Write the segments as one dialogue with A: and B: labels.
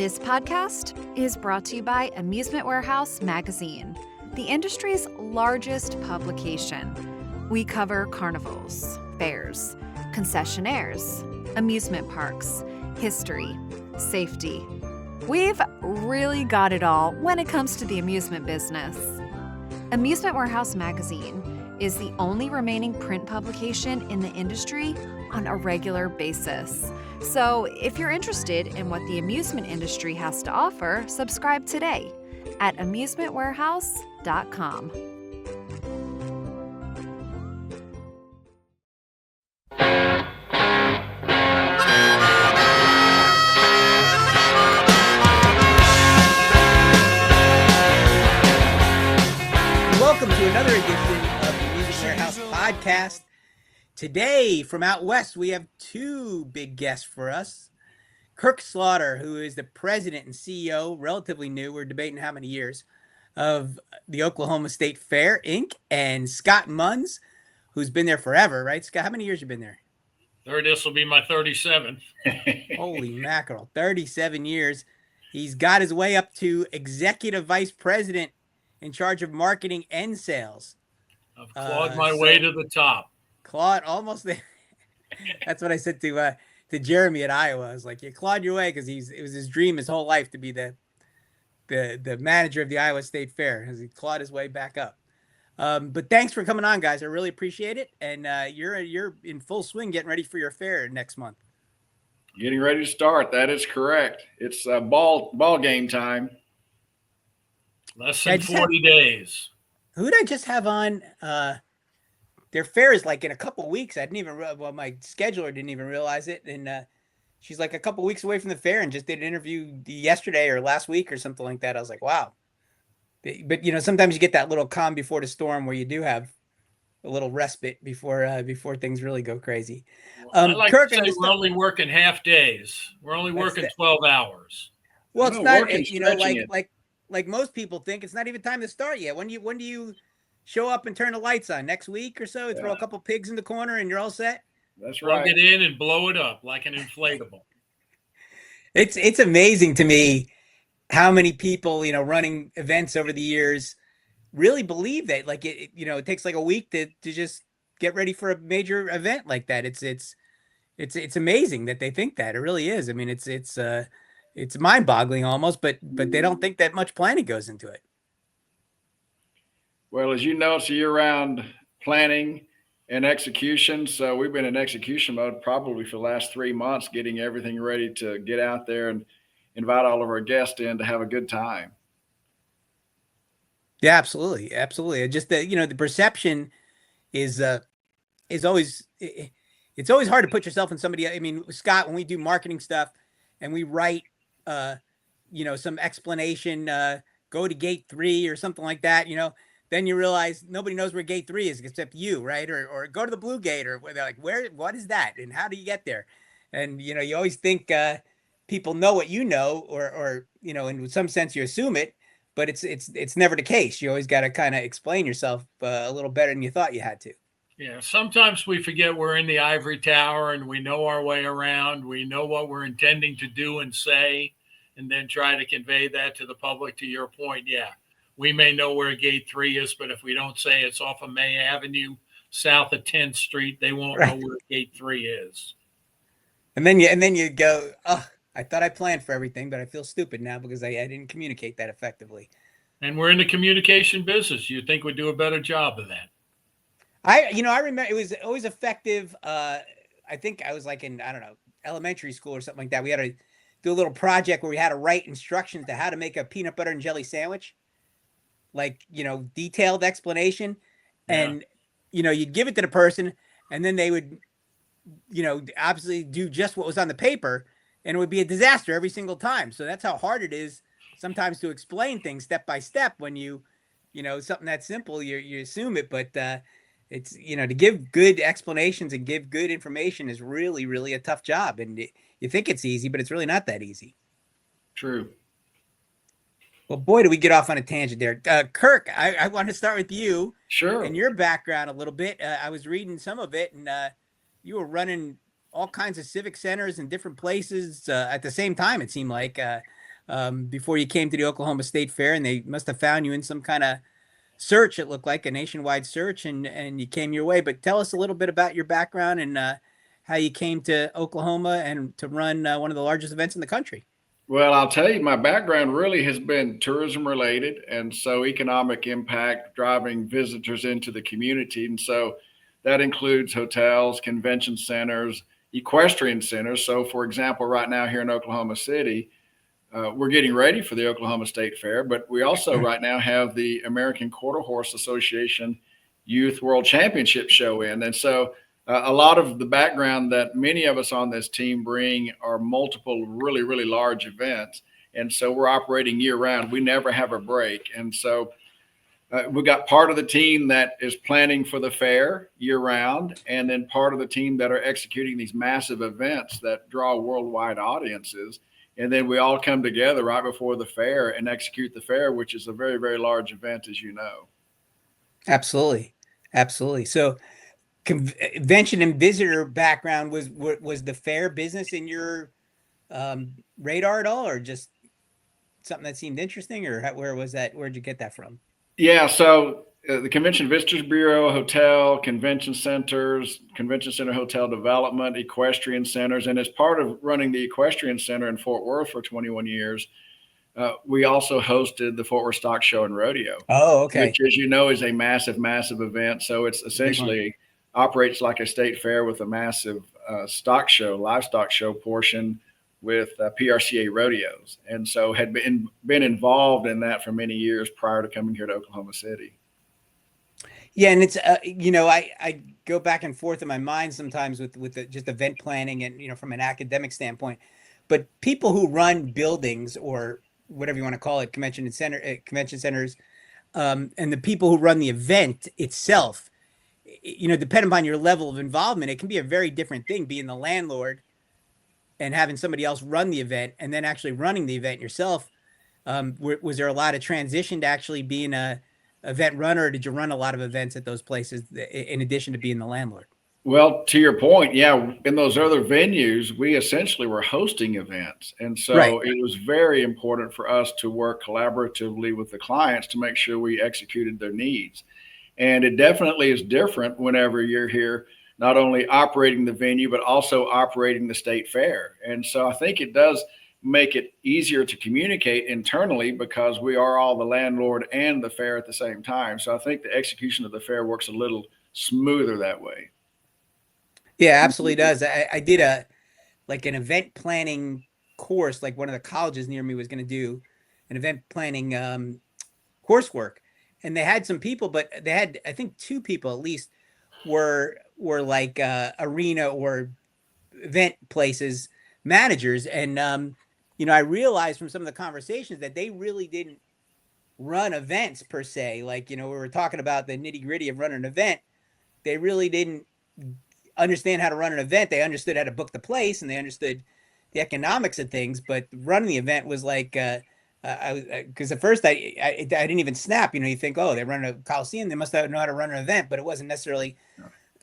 A: This podcast is brought to you by Amusement Warehouse Magazine, the industry's largest publication. We cover carnivals, fairs, concessionaires, amusement parks, history, safety. We've really got it all when it comes to the amusement business. Amusement Warehouse Magazine is the only remaining print publication in the industry on a regular basis. So if you're interested in what the amusement industry has to offer, subscribe today at amusementwarehouse.com.
B: Welcome to another edition of the Amusement Warehouse Podcast. Today, from out west, we have two big guests for us. Kirk, who is the president and CEO, relatively new, we're debating how many years, of the Oklahoma State Fair, Inc., and Scott Munz, who's been there forever, right? Scott, how many years you been there?
C: This will be my 37th.
B: Holy mackerel, 37 years. He's got his way up to executive vice president in charge of marketing and sales.
C: I've clawed my way to the top.
B: Claude, almost there. That's what I said to Jeremy at Iowa. I was like, you clawed your way, because it was his dream his whole life to be the manager of the Iowa State Fair, as he clawed his way back up. But thanks for coming on, guys. I really appreciate it. And you're in full swing getting ready for your fair next month.
D: Getting ready to start. That is correct. It's ball game time.
C: Less than 40 days.
B: Who did I just have on? Their fair is like in a couple weeks. I didn't even my scheduler didn't even realize it. And she's like a couple weeks away from the fair and just did an interview yesterday or last week or something like that. I was like, wow. But sometimes you get that little calm before the storm where you do have a little respite before things really go crazy.
C: I like Kirk, to say we're only working half days. We're only working 12 hours.
B: Well, it's not, like most people think, it's not even time to start yet. When do you show up and turn the lights on? Next week or so? Throw a couple pigs in the corner and you're all set?
D: That's right.
C: Plug it in and blow it up like an inflatable.
B: It's amazing to me how many people, running events over the years really believe that. Like it takes like a week to just get ready for a major event like that. It's amazing that they think that. It really is. I mean, it's mind-boggling almost, but they don't think that much planning goes into it.
D: Well, as you know, it's a year-round planning and execution. So we've been in execution mode probably for the last 3 months, getting everything ready to get out there and invite all of our guests in to have a good time.
B: Yeah, absolutely. Absolutely. Just the perception is always, it's always hard to put yourself in somebody. I mean, Scott, when we do marketing stuff and we write, some explanation, go to gate 3 or something like that, then you realize nobody knows where gate 3 is except you, right? Or go to the blue gate, or they're like, what is that? And how do you get there? And, you always think people know what you know, or in some sense you assume it, but it's never the case. You always got to kind of explain yourself a little better than you thought you had to.
C: Yeah, sometimes we forget we're in the ivory tower and we know our way around. We know what we're intending to do and say, and then try to convey that to the public. To your point, yeah, we may know where gate 3 is, but if we don't say it's off of May Avenue, south of 10th Street, they won't know where gate 3 is.
B: And then you go, oh, I thought I planned for everything, but I feel stupid now because I didn't communicate that effectively.
C: And we're in the communication business. You'd think we'd do a better job of that.
B: I remember it was always effective. I think I was like in, I don't know, elementary school or something like that. We had to do a little project where we had to write instructions to how to make a peanut butter and jelly sandwich. Like, detailed explanation. And, you'd give it to the person and then they would, obviously do just what was on the paper, and it would be a disaster every single time. So that's how hard it is sometimes to explain things step by step when something that simple, you assume it, but, it's, to give good explanations and give good information is really, really a tough job. And you think it's easy, but it's really not that easy.
D: True.
B: Well, boy, do we get off on a tangent there. Kirk, I want to start with you.
D: Sure.
B: And your background a little bit. I was reading some of it, and you were running all kinds of civic centers in different places at the same time, it seemed like. before you came to the Oklahoma State Fair, and they must have found you in some kind of search. It looked like a nationwide search, and you came your way. But tell us a little bit about your background and how you came to Oklahoma and to run one of the largest events in the country.
D: Well, I'll tell you, my background really has been tourism related. And so economic impact, driving visitors into the community. And so that includes hotels, convention centers, equestrian centers. So for example, right now here in Oklahoma City, we're getting ready for the Oklahoma State Fair, but we also right now have the American Quarter Horse Association Youth World Championship show in. And so a lot of the background that many of us on this team bring are multiple really, really large events. And so we're operating year round. We never have a break. And so we got part of the team that is planning for the fair year round, and then part of the team that are executing these massive events that draw worldwide audiences. And then we all come together right before the fair and execute the fair, which is a very, very large event, as you know.
B: Absolutely. Absolutely. So convention and visitor background, was the fair business in your radar at all, or just something that seemed interesting, or where was that? Where'd you get that from?
D: Yeah. So the Convention Visitors Bureau, hotel, convention centers, convention center, hotel development, equestrian centers. And as part of running the equestrian center in Fort Worth for 21 years, we also hosted the Fort Worth Stock Show and Rodeo.
B: Oh, okay.
D: Which, as you know, is a massive, massive event. So it's essentially operates like a state fair with a massive livestock show portion with PRCA rodeos. And so had been involved in that for many years prior to coming here to Oklahoma City.
B: Yeah. And it's, I go back and forth in my mind sometimes with just event planning and, from an academic standpoint, but people who run buildings or whatever you want to call it, convention centers, and the people who run the event itself, depending upon your level of involvement, it can be a very different thing being the landlord and having somebody else run the event and then actually running the event yourself. Was there a lot of transition to actually being a event runner, or did you run a lot of events at those places in addition to being the landlord?
D: Well, to your point, yeah, in those other venues, we essentially were hosting events. And so It was very important for us to work collaboratively with the clients to make sure we executed their needs. And it definitely is different whenever you're here, not only operating the venue, but also operating the state fair. And so I think it does make it easier to communicate internally because we are all the landlord and the fair at the same time. So I think the execution of the fair works a little smoother that way.
B: Yeah, absolutely does. I did an event planning course, like one of the colleges near me was going to do an event planning coursework. And they had some people, but they had, I think 2 people at least were like arena or event places managers. And, I realized from some of the conversations that they really didn't run events per se. Like, we were talking about the nitty gritty of running an event. They really didn't understand how to run an event. They understood how to book the place and they understood the economics of things, but running the event was like, because at first I didn't even snap. You think, oh, they run a Coliseum, they must know how to run an event, but it wasn't necessarily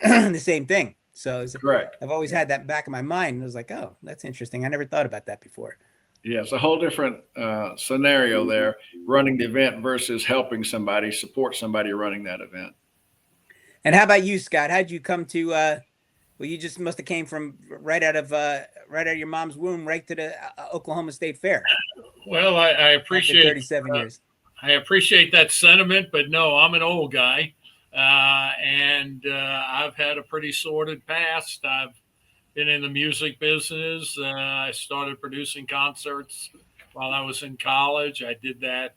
B: the same thing. So
D: correct.
B: I've always had that back in my mind. And I was like, oh, that's interesting. I never thought about that before.
D: Yeah, it's a whole different scenario there, running the event versus helping somebody, support somebody running that event.
B: And how about you, Scott? How'd you come to, well, you just must have came from right out of your mom's womb, right to the Oklahoma State Fair.
C: Well, I appreciate
B: 37 years.
C: I appreciate that sentiment, but no, I'm an old guy, and I've had a pretty sordid past. I've been in the music business. I started producing concerts while I was in college. I did that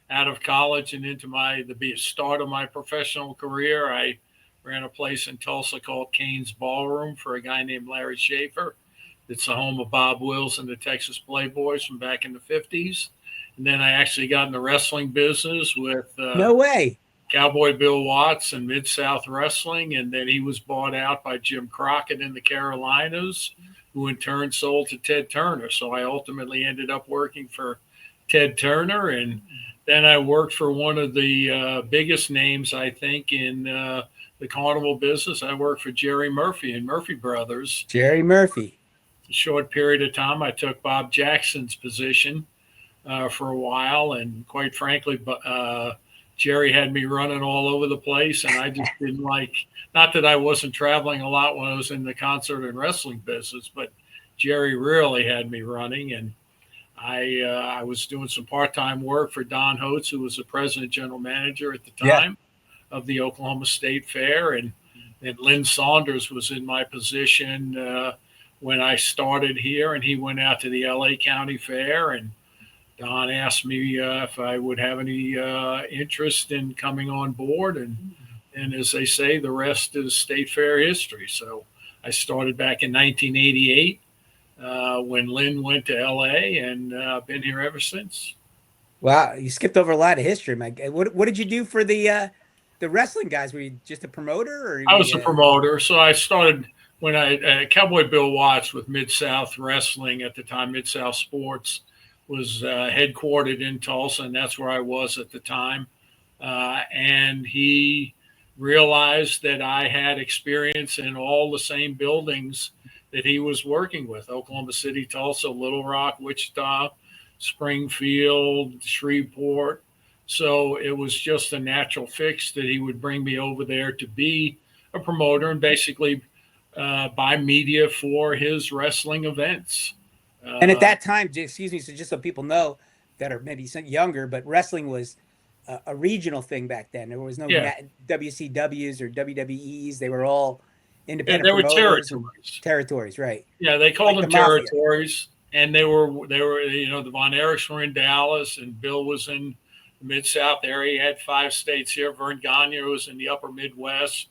C: out of college and into the start of my professional career. I ran a place in Tulsa called Kane's Ballroom for a guy named Larry Schaefer. It's the home of Bob Wills and the Texas Playboys from back in the 50s. And then I actually got in the wrestling business with
B: no way.
C: Cowboy Bill Watts and Mid-South Wrestling. And then he was bought out by Jim Crockett in the Carolinas, who in turn sold to Ted Turner. So I ultimately ended up working for Ted Turner. And then I worked for one of the biggest names, I think, in the carnival business. I worked for Jerry Murphy and Murphy Brothers.
B: Jerry Murphy.
C: a short period of time, I took Bob Jackson's position for a while, and quite frankly, Jerry had me running all over the place, and I just didn't like. Not that I wasn't traveling a lot when I was in the concert and wrestling business, but Jerry really had me running, and I was doing some part-time work for Don Holtz, who was the president general manager at the time of the Oklahoma State Fair, and Lynn Saunders was in my position when I started here, and he went out to the LA County Fair, and Don asked me if I would have any interest in coming on board, and as they say, the rest is State Fair history. So I started back in 1988 when Lynn went to LA, and been here ever since.
B: Wow, you skipped over a lot of history, Mike. What did you do for the wrestling guys? Were you just a promoter? Or
C: I was a promoter. So I started when Cowboy Bill Watts with Mid-South Wrestling at the time. Mid-South Sports was headquartered in Tulsa, and that's where I was at the time. And he realized that I had experience in all the same buildings that he was working with: Oklahoma City, Tulsa, Little Rock, Wichita, Springfield, Shreveport. So it was just a natural fix that he would bring me over there to be a promoter and basically buy media for his wrestling events.
B: And at that time, excuse me, so just so people know that are maybe younger, but wrestling was a regional thing back then. There was no WCWs or WWEs. They were all independent.
C: They were
B: territories, right?
C: Yeah, they called them territories, and they were the Von Erichs were in Dallas, and Bill was in the Mid-South area. He had 5 states here. Vern Gagne was in the upper Midwest.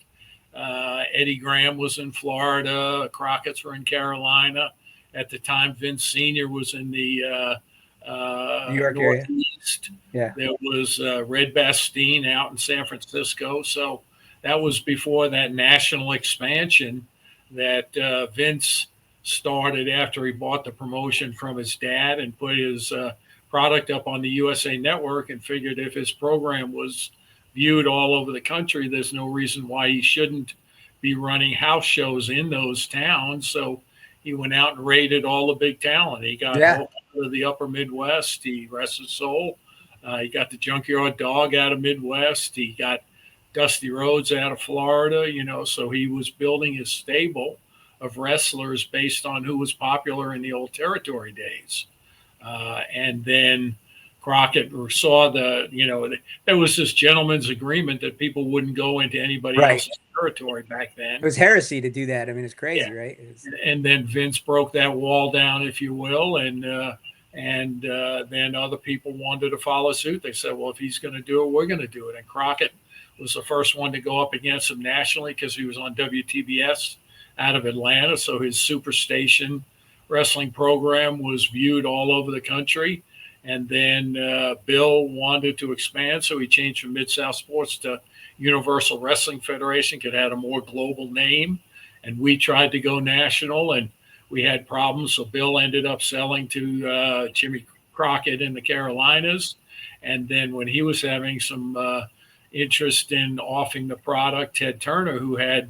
C: Eddie Graham was in Florida. Crockett's were in Carolina. At the time, Vince Sr. was in the
B: New York
C: Northeast.
B: Area. Yeah.
C: There was Red Bastien out in San Francisco. So that was before that national expansion that Vince started after he bought the promotion from his dad and put his product up on the USA Network, and figured if his program was viewed all over the country, there's no reason why he shouldn't be running house shows in those towns. So he went out and raided all the big talent. He got all of the upper Midwest. He, rest his soul, he got the Junkyard Dog out of Midwest. He got Dusty Rhodes out of Florida, so he was building his stable of wrestlers based on who was popular in the old territory days. And then Crockett saw there was this gentleman's agreement that people wouldn't go into anybody else's territory back then.
B: It was heresy to do that. I mean, it's crazy, right?
C: And then Vince broke that wall down, if you will, and then other people wanted to follow suit. They said, well, if he's going to do it, we're going to do it. And Crockett was the first one to go up against him nationally because he was on WTBS out of Atlanta. So his Superstation wrestling program was viewed all over the country. And then Bill wanted to expand, so he changed from Mid-South Sports to Universal Wrestling Federation, could have a more global name. And we tried to go national, and we had problems. So Bill ended up selling to Jimmy Crockett in the Carolinas. And then when he was having some interest in offering the product, Ted Turner, who had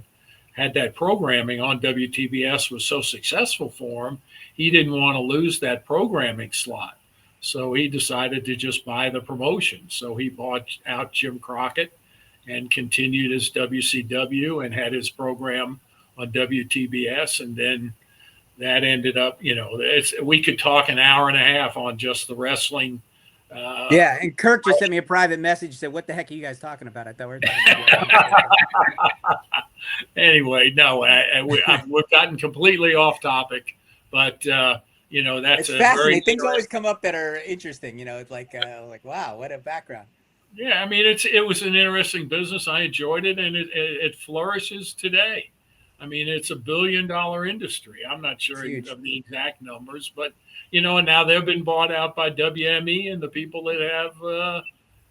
C: that programming on WTBS, was so successful for him, he didn't want to lose that programming slot. So he decided to just buy the promotion. So he bought out Jim Crockett and continued his WCW and had his program on WTBS. And then that ended up, we could talk an hour and a half on just the wrestling.
B: And Kirk just sent me a private message, said, what the heck are you guys talking about? I thought we were talking about
C: Anyway, no, we've gotten completely off topic, but that's
B: it's fascinating. Things always come up that are interesting. It's like wow, what a background.
C: Yeah, I mean, it was an interesting business. I enjoyed it, and it flourishes today. I mean, it's $1 billion industry. I'm not sure of the exact numbers, but and now they've been bought out by WME and the people that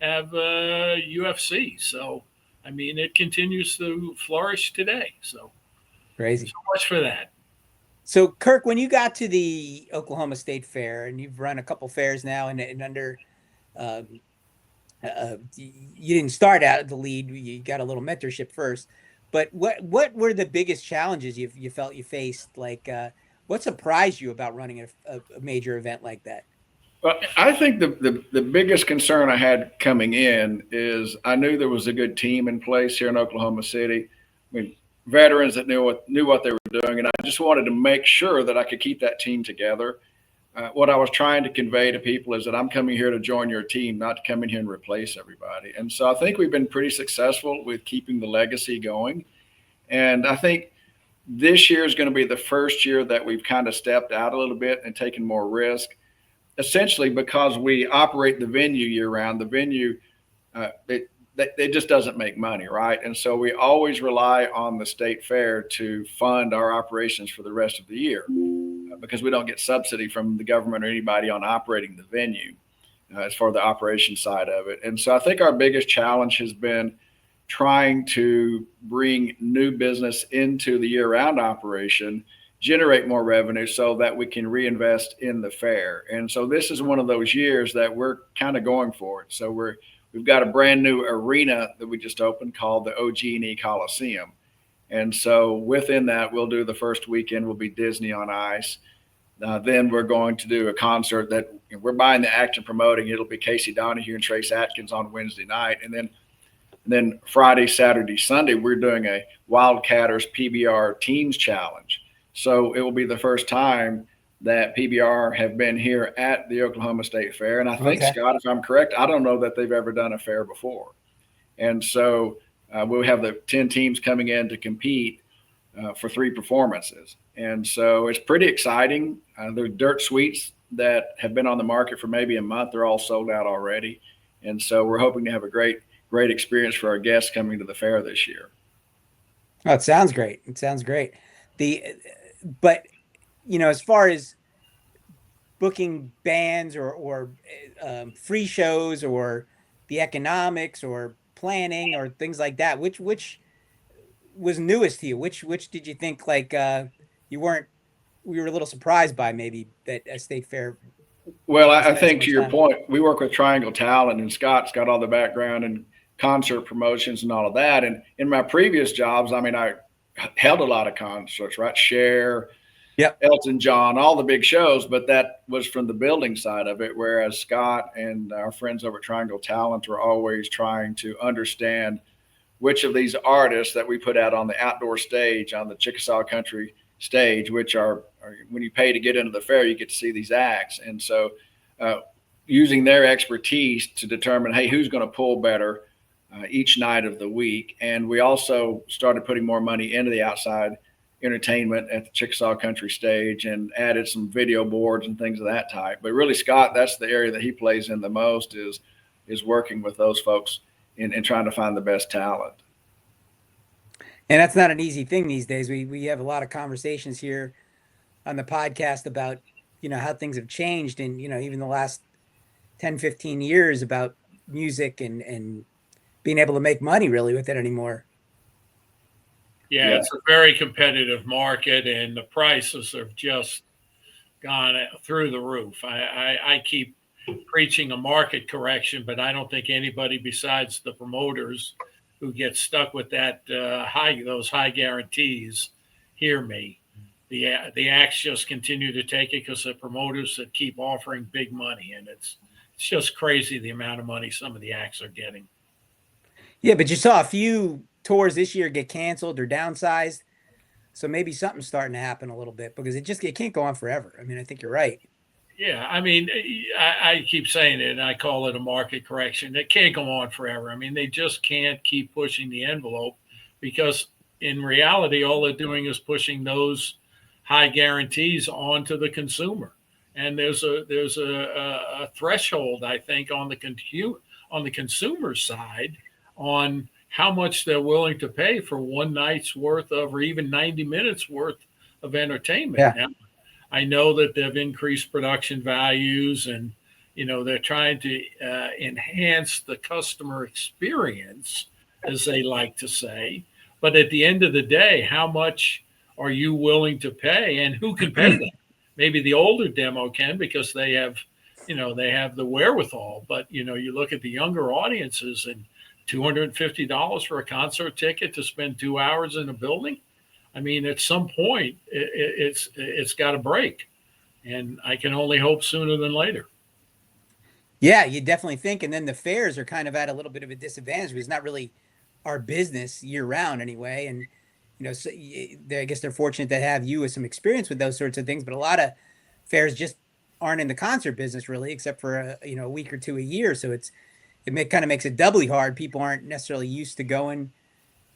C: have UFC. So, I mean, it continues to flourish today. So,
B: crazy.
C: So much for that.
B: So, Kirk, when you got to the Oklahoma State Fair, and you've run a couple fairs now, and under, you didn't start out at the lead. You got a little mentorship first. But what were the biggest challenges you felt you faced? Like, What surprised you about running a major event like that?
D: Well, I think the biggest concern I had coming in is I knew there was a good team in place here in Oklahoma City. I mean, veterans that knew what they were doing, and I just wanted to make sure that I could keep that team together. What I was trying to convey to people is that I'm coming here to join your team, not to come in here and replace everybody. And so I think we've been pretty successful with keeping the legacy going. And I think this year is going to be the first year that we've kind of stepped out a little bit and taken more risk. Essentially, because we operate the venue year round, the venue, it just doesn't make money, right? And so we always rely on the state fair to fund our operations for the rest of the year because we don't get subsidy from the government or anybody on operating the venue as far as the operation side of it. And so I think our biggest challenge has been trying to bring new business into the year-round operation, generate more revenue so that we can reinvest in the fair. And so this is one of those years that we're kind of going for it. So we've got a brand new arena that we just opened called the OG&E Coliseum. And so within that, we'll do the first weekend will be Disney on Ice. Then we're going to do a concert that we're buying the act and promoting. It'll be Casey Donahue and Trace Atkins on Wednesday night. And then Friday, Saturday, Sunday, we're doing a Wildcatters PBR Teams Challenge. So it will be the first time that PBR have been here at the Oklahoma State Fair. And I think, Scott, if I'm correct, I don't know that they've ever done a fair before. And so we'll have the 10 teams coming in to compete for 3 performances. And so it's pretty exciting. There's dirt suites that have been on the market for maybe a month. They're all sold out already. And so we're hoping to have a great experience for our guests coming to the fair this year.
B: Oh, it sounds great. But as far as booking bands or free shows or the economics or planning or things like that, which was newest to you? Which did you think we were a little surprised by maybe that a state fair?
D: Well, I think to your point, we work with Triangle Talent, and Scott's got all the background and concert promotions and all of that. And in my previous jobs, I mean, I held a lot of concerts, right? Cher, Elton John, all the big shows, but that was from the building side of it. Whereas Scott and our friends over at Triangle Talent were always trying to understand which of these artists that we put out on the outdoor stage, on the Chickasaw Country stage, which are when you pay to get into the fair, you get to see these acts. And so using their expertise to determine, hey, who's going to pull better each night of the week. And we also started putting more money into the outside entertainment at the Chickasaw Country stage and added some video boards and things of that type. But really, Scott, that's the area that he plays in the most is working with those folks and trying to find the best talent.
B: And that's not an easy thing these days. We have a lot of conversations here on the podcast about, how things have changed in, even the last 10, 15 years about music and being able to make money really with it anymore.
C: Yeah, it's a very competitive market, and the prices have just gone through the roof. I keep preaching a market correction, but I don't think anybody besides the promoters who get stuck with that those high guarantees hear me. The acts just continue to take it because the promoters that keep offering big money, and it's just crazy the amount of money some of the acts are getting.
B: Yeah, but you saw a few tours this year get canceled or downsized. So maybe something's starting to happen a little bit because it can't go on forever. I mean, I think you're right.
C: Yeah, I mean, I keep saying it, and I call it a market correction. It can't go on forever. I mean, they just can't keep pushing the envelope because in reality, all they're doing is pushing those high guarantees onto the consumer. And there's a threshold, I think, on the consumer side on how much they're willing to pay for one night's worth of, or even 90 minutes worth of entertainment.
B: Yeah.
C: Now, I know that they've increased production values and, they're trying to enhance the customer experience, as they like to say. But at the end of the day, how much are you willing to pay and who can pay that? Maybe the older demo can because they have the wherewithal. But, you look at the younger audiences and $250 for a concert ticket to spend 2 hours in a building. I mean, at some point, it's got to break, and I can only hope sooner than later.
B: Yeah, you definitely think. And then the fairs are kind of at a little bit of a disadvantage because it's not really our business year round anyway. And, so I guess they're fortunate to have you with some experience with those sorts of things. But a lot of fairs just aren't in the concert business really, except for, a week or two a year. So it kind of makes it doubly hard. People aren't necessarily used to going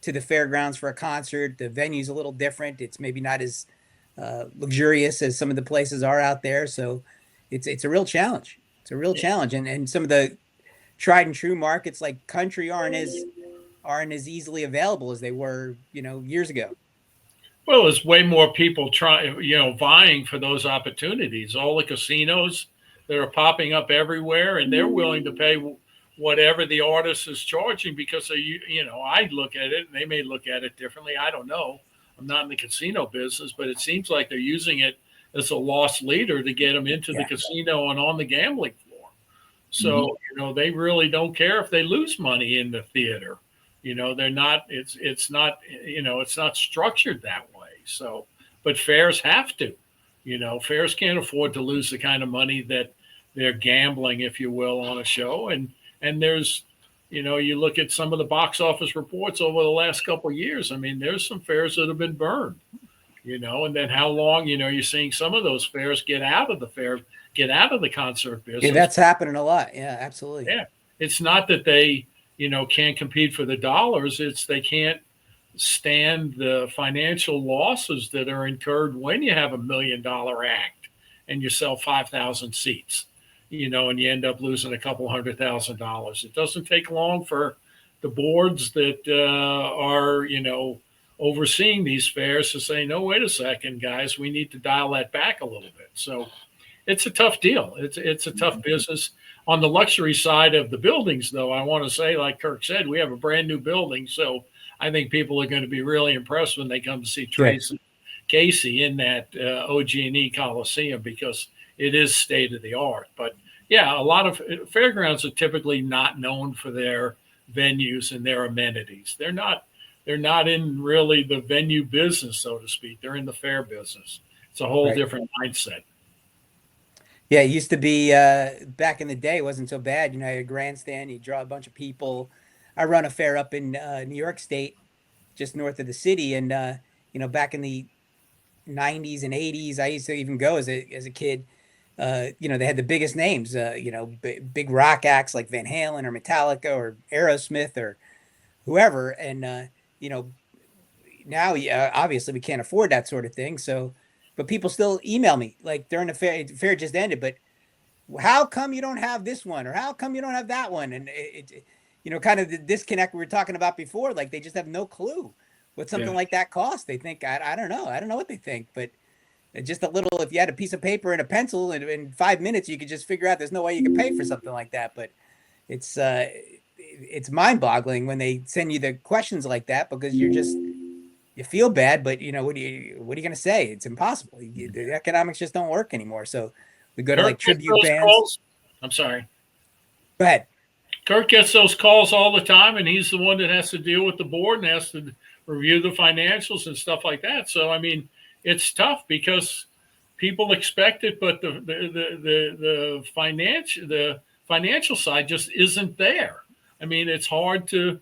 B: to the fairgrounds for a concert. The venue's a little different. It's maybe not as luxurious as some of the places are out there. So it's a real challenge. It's a real challenge. And some of the tried and true markets like country aren't as easily available as they were, years ago.
C: Well, there's way more people vying for those opportunities. All the casinos that are popping up everywhere, and they're willing to pay whatever the artist is charging because I look at it and they may look at it differently. I don't know. I'm not in the casino business, but it seems like they're using it as a loss leader to get them into the casino and on the gambling floor. So, they really don't care if they lose money in the theater. They're not, it's not structured that way. So, but fairs have to, fairs can't afford to lose the kind of money that they're gambling, if you will, on a show. And there's, you look at some of the box office reports over the last couple of years. I mean, there's some fairs that have been burned. And then how long, you're seeing some of those fairs get out of the concert business.
B: Yeah, that's happening a lot. Yeah, absolutely.
C: Yeah. It's not that they, can't compete for the dollars. It's they can't stand the financial losses that are incurred when you have $1 million act and you sell 5,000 seats, and you end up losing a couple $100,000. It doesn't take long for the boards that are, overseeing these fairs to say, no, wait a second, guys, we need to dial that back a little bit. So it's a tough deal. It's a tough business. On the luxury side of the buildings, though, I want to say, like Kirk said, we have a brand new building. So I think people are going to be really impressed when they come to see Tracy Casey in that OG&E Coliseum because it is state of the art. But yeah, a lot of fairgrounds are typically not known for their venues and their amenities. They're not in really the venue business, so to speak. They're in the fair business. It's a whole different mindset.
B: Yeah, it used to be back in the day, it wasn't so bad. You had a grandstand, you draw a bunch of people. I run a fair up in New York State, just north of the city. And, back in the 90s and 80s, I used to even go as a kid. They had the biggest names, big rock acts like Van Halen or Metallica or Aerosmith or whoever. And, now obviously we can't afford that sort of thing. So, but people still email me like during the fair just ended, but how come you don't have this one? Or how come you don't have that one? And it kind of the disconnect we were talking about before, like they just have no clue what something like that costs. They think, I don't know. I don't know what they think, but just a little, if you had a piece of paper and a pencil and in 5 minutes, you could just figure out there's no way you can pay for something like that. But it's mind boggling when they send you the questions like that, because you feel bad, but what are you going to say? It's impossible. The economics just don't work anymore. So we go to like tribute bands.
C: Calls. I'm sorry.
B: Go ahead.
C: Kirk gets those calls all the time, and he's the one that has to deal with the board and has to review the financials and stuff like that. So, I mean, it's tough because people expect it, but the financial side just isn't there. I mean, it's hard to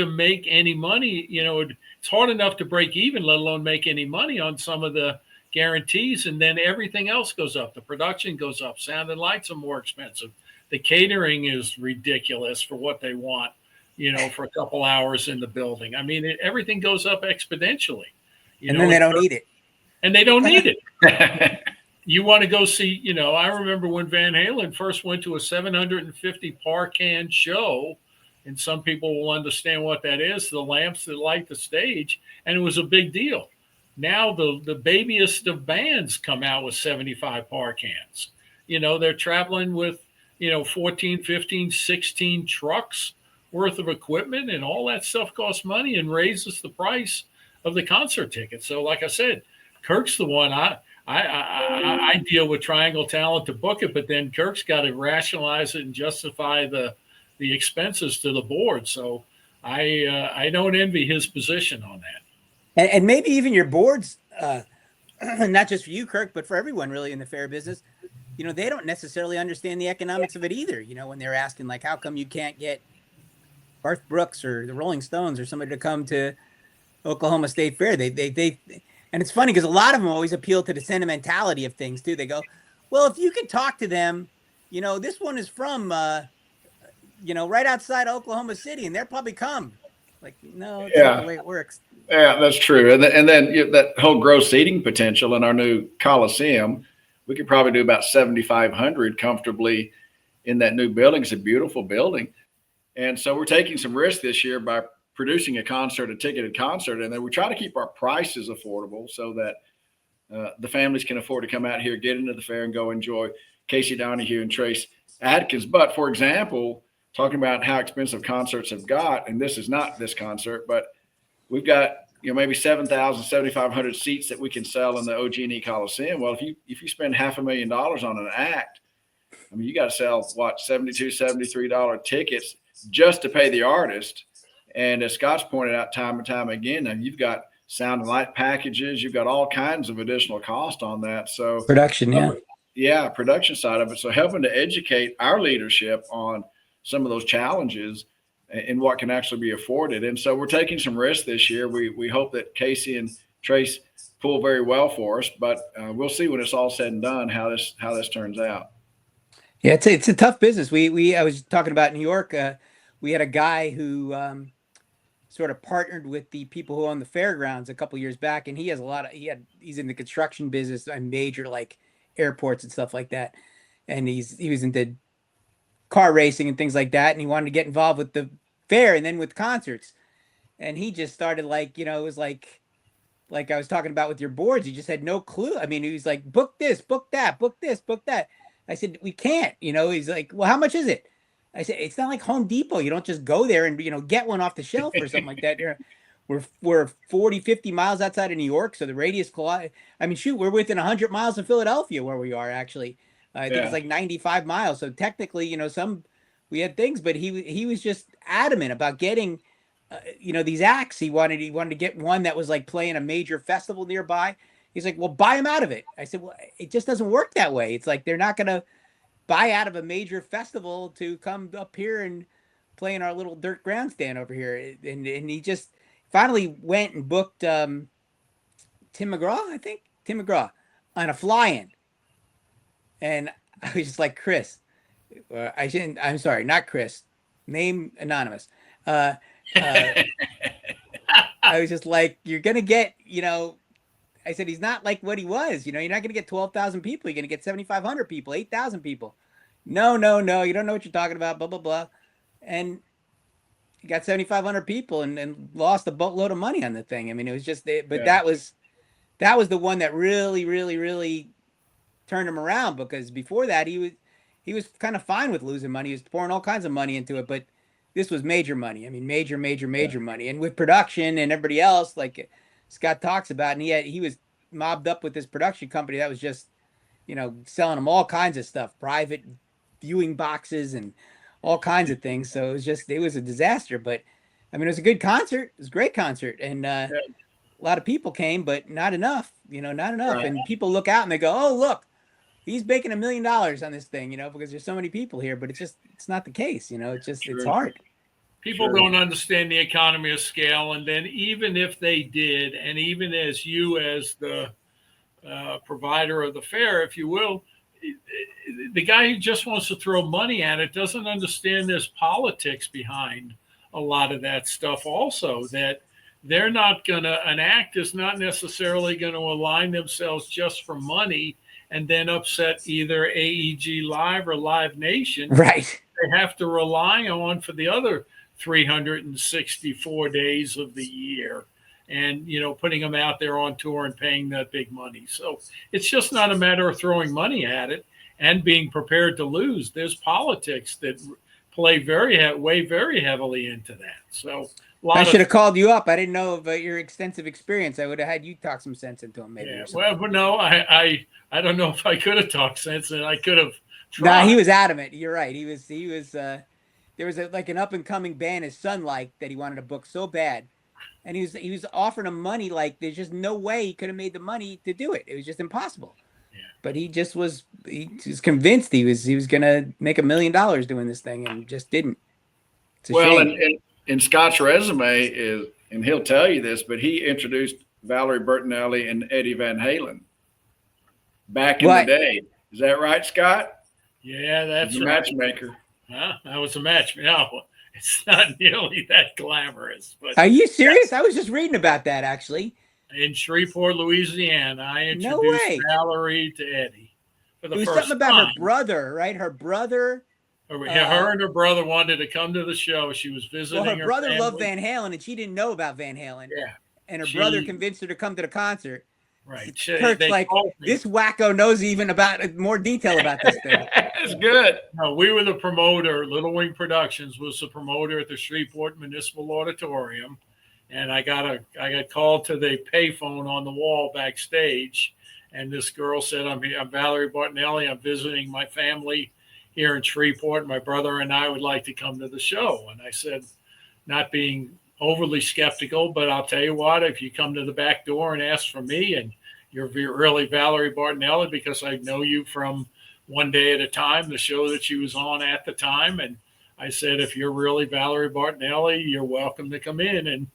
C: make any money. It's hard enough to break even, let alone make any money on some of the guarantees. And then everything else goes up. The production goes up. Sound and lights are more expensive. The catering is ridiculous for what they want, for a couple hours in the building. I mean, everything goes up exponentially.
B: And then they don't need it.
C: And they don't need it. You want to go see, I remember when Van Halen first went to a 750 par can show, and some people will understand what that is, the lamps that light the stage, and it was a big deal. Now the babiest of bands come out with 75 par cans. They're traveling with, 14, 15, 16 trucks worth of equipment, and all that stuff costs money and raises the price of the concert ticket. So like I said, Kirk's the one I deal with Triangle Talent to book it, but then Kirk's got to rationalize it and justify the expenses to the board. So I don't envy his position on that.
B: And maybe even your boards, not just for you, Kirk, but for everyone really in the fair business, they don't necessarily understand the economics of it either. When they're asking, like, how come you can't get Garth Brooks or the Rolling Stones or somebody to come to Oklahoma State Fair? And it's funny because a lot of them always appeal to the sentimentality of things too. They go, well, if you could talk to them, this one is from, right outside Oklahoma City, and they'll probably come. Like, no, it's not the way it works.
D: Yeah, that's true. And then that whole gross seating potential in our new Coliseum, we could probably do about 7,500 comfortably in that new building. It's a beautiful building. And so we're taking some risks this year by producing a ticketed concert. And then we try to keep our prices affordable so that the families can afford to come out here, get into the fair, and go enjoy Casey Donahue and Trace Adkins. But, for example, talking about how expensive concerts have got, and this is not this concert, but we've got maybe 7,000, 7,500 seats that we can sell in the OG&E Coliseum. Well, if you spend $500,000 on an act, I mean, you got to sell $72, $73 tickets just to pay the artist. And as Scott's pointed out time and time again, now you've got sound and light packages, you've got all kinds of additional cost on that. So
B: production,
D: production side of it. So helping to educate our leadership on some of those challenges and what can actually be afforded. And so we're taking some risks this year. We hope that Casey and Trace pull very well for us, but we'll see when it's all said and done how this turns out.
B: Yeah, it's a tough business. I was talking about New York. We had a guy who sort of partnered with the people who own the fairgrounds a couple years back, and he has he's in the construction business and major like airports and stuff like that. And he was into car racing and things like that, and he wanted to get involved with the fair and then with concerts. And he just started it was like I was talking about with your boards. He just had no clue. I mean, he was like, book this, book that, book this, book that. I said, we can't. He's like, well, how much is it? I said, it's not like Home Depot. You don't just go there and get one off the shelf or something like that. We're 40, 50 miles outside of New York, so the radius. I mean, shoot, we're within 100 miles of Philadelphia where we are actually. I think it's like 95 miles. So technically, we had things, but he was just adamant about getting, these acts. He wanted to get one that was like playing a major festival nearby. He's like, well, buy them out of it. I said, well, it just doesn't work that way. It's like, they're not going to buy out of a major festival to come up here and play in our little dirt grandstand over here. And he just finally went and booked Tim McGraw on a fly-in. And I was just like, Chris, I'm sorry, not Chris, name anonymous. I was just like, you're going to get, I said, he's not like what he was, you're not going to get 12,000 people. You're going to get 7,500 people, 8,000 people. No. You don't know what you're talking about, blah, blah, blah. And you got 7,500 people and lost a boatload of money on the thing. I mean, it was just, that was the one that really, really, really turned him around, because before that he was kind of fine with losing money. He was pouring all kinds of money into it, but this was major money. I mean, major money. And with production and everybody else, like Scott talks about, and he was mobbed up with this production company that was just, selling him all kinds of stuff, private viewing boxes and all kinds of things. So it was a disaster, but I mean, it was a good concert. It was a great concert. And a lot of people came, but not enough, not enough. Right. And people look out and they go, oh, look, he's making $1 million on this thing, because there's so many people here, but it's not the case. It's hard.
C: People don't understand the economy of scale. And then even if they did, and even as you, as the provider of the fair, if you will, the guy who just wants to throw money at it doesn't understand there's politics behind a lot of that stuff also, that they're not going to, an act is not necessarily going to align themselves just for money and then upset either AEG Live or Live Nation.
B: Right.
C: They have to rely on for the other 364 days of the year, and, putting them out there on tour and paying that big money. So it's just not a matter of throwing money at it and being prepared to lose. There's politics that weigh very heavily into that. So
B: I should have called you up. I didn't know about your extensive experience. I would have had you talk some sense into him, maybe.
C: Yeah, well, but no, I don't know if I could have talked sense, and I could have tried.
B: No, he was adamant. You're right. He was. There was like an up and coming band his son liked that he wanted to book so bad, and he was offering him money like there's just no way he could have made the money to do it. It was just impossible.
C: Yeah.
B: But he was convinced he was gonna make $1 million doing this thing and just didn't.
D: Well, and Scott's resume is, and he'll tell you this, but he introduced Valerie Bertinelli and Eddie Van Halen back in the day. Is that right, Scott?
C: Yeah, that's
D: a matchmaker.
C: Huh? That was a match. No, it's not nearly that glamorous. But
B: are you serious? I was just reading about that actually.
C: In Shreveport, Louisiana, I introduced Valerie to Eddie for the first time. It was something about
B: her brother, right? Her brother.
C: Her and her brother wanted to come to the show. She was visiting.
B: Well, her brother loved Van Halen, and she didn't know about Van Halen.
C: Yeah.
B: And her brother convinced her to come to the concert.
C: Right.
B: Kirk's like, this wacko knows even about more detail about this thing.
D: That's good.
C: No, we were the promoter. Little Wing Productions was the promoter at the Shreveport Municipal Auditorium. And I got called to the payphone on the wall backstage. And this girl said, I'm Valerie Bertinelli. I'm visiting my family here in Shreveport. My brother and I would like to come to the show. And I said, not being overly skeptical, but I'll tell you what, if you come to the back door and ask for me and you're really Valerie Bertinelli, because I know you from One Day at a Time, the show that she was on at the time. And I said, if you're really Valerie Bertinelli, you're welcome to come in. And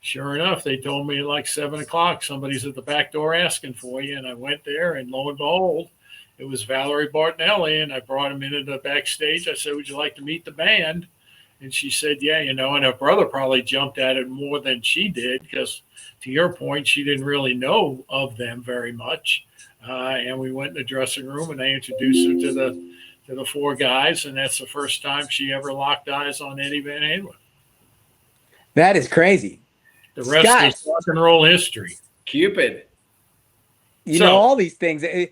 C: sure enough, they told me at like 7:00, somebody's at the back door asking for you. And I went there, and lo and behold, it was Valerie Bertinelli. And I brought him into the backstage. I said, would you like to meet the band? And she said, yeah, and her brother probably jumped at it more than she did because, to your point, she didn't really know of them very much. And we went in the dressing room, and I introduced her to the four guys, and that's the first time she ever locked eyes on Eddie Van Halen.
B: That is crazy.
C: The rest is rock and roll history.
D: Cupid.
B: You know, all these things. And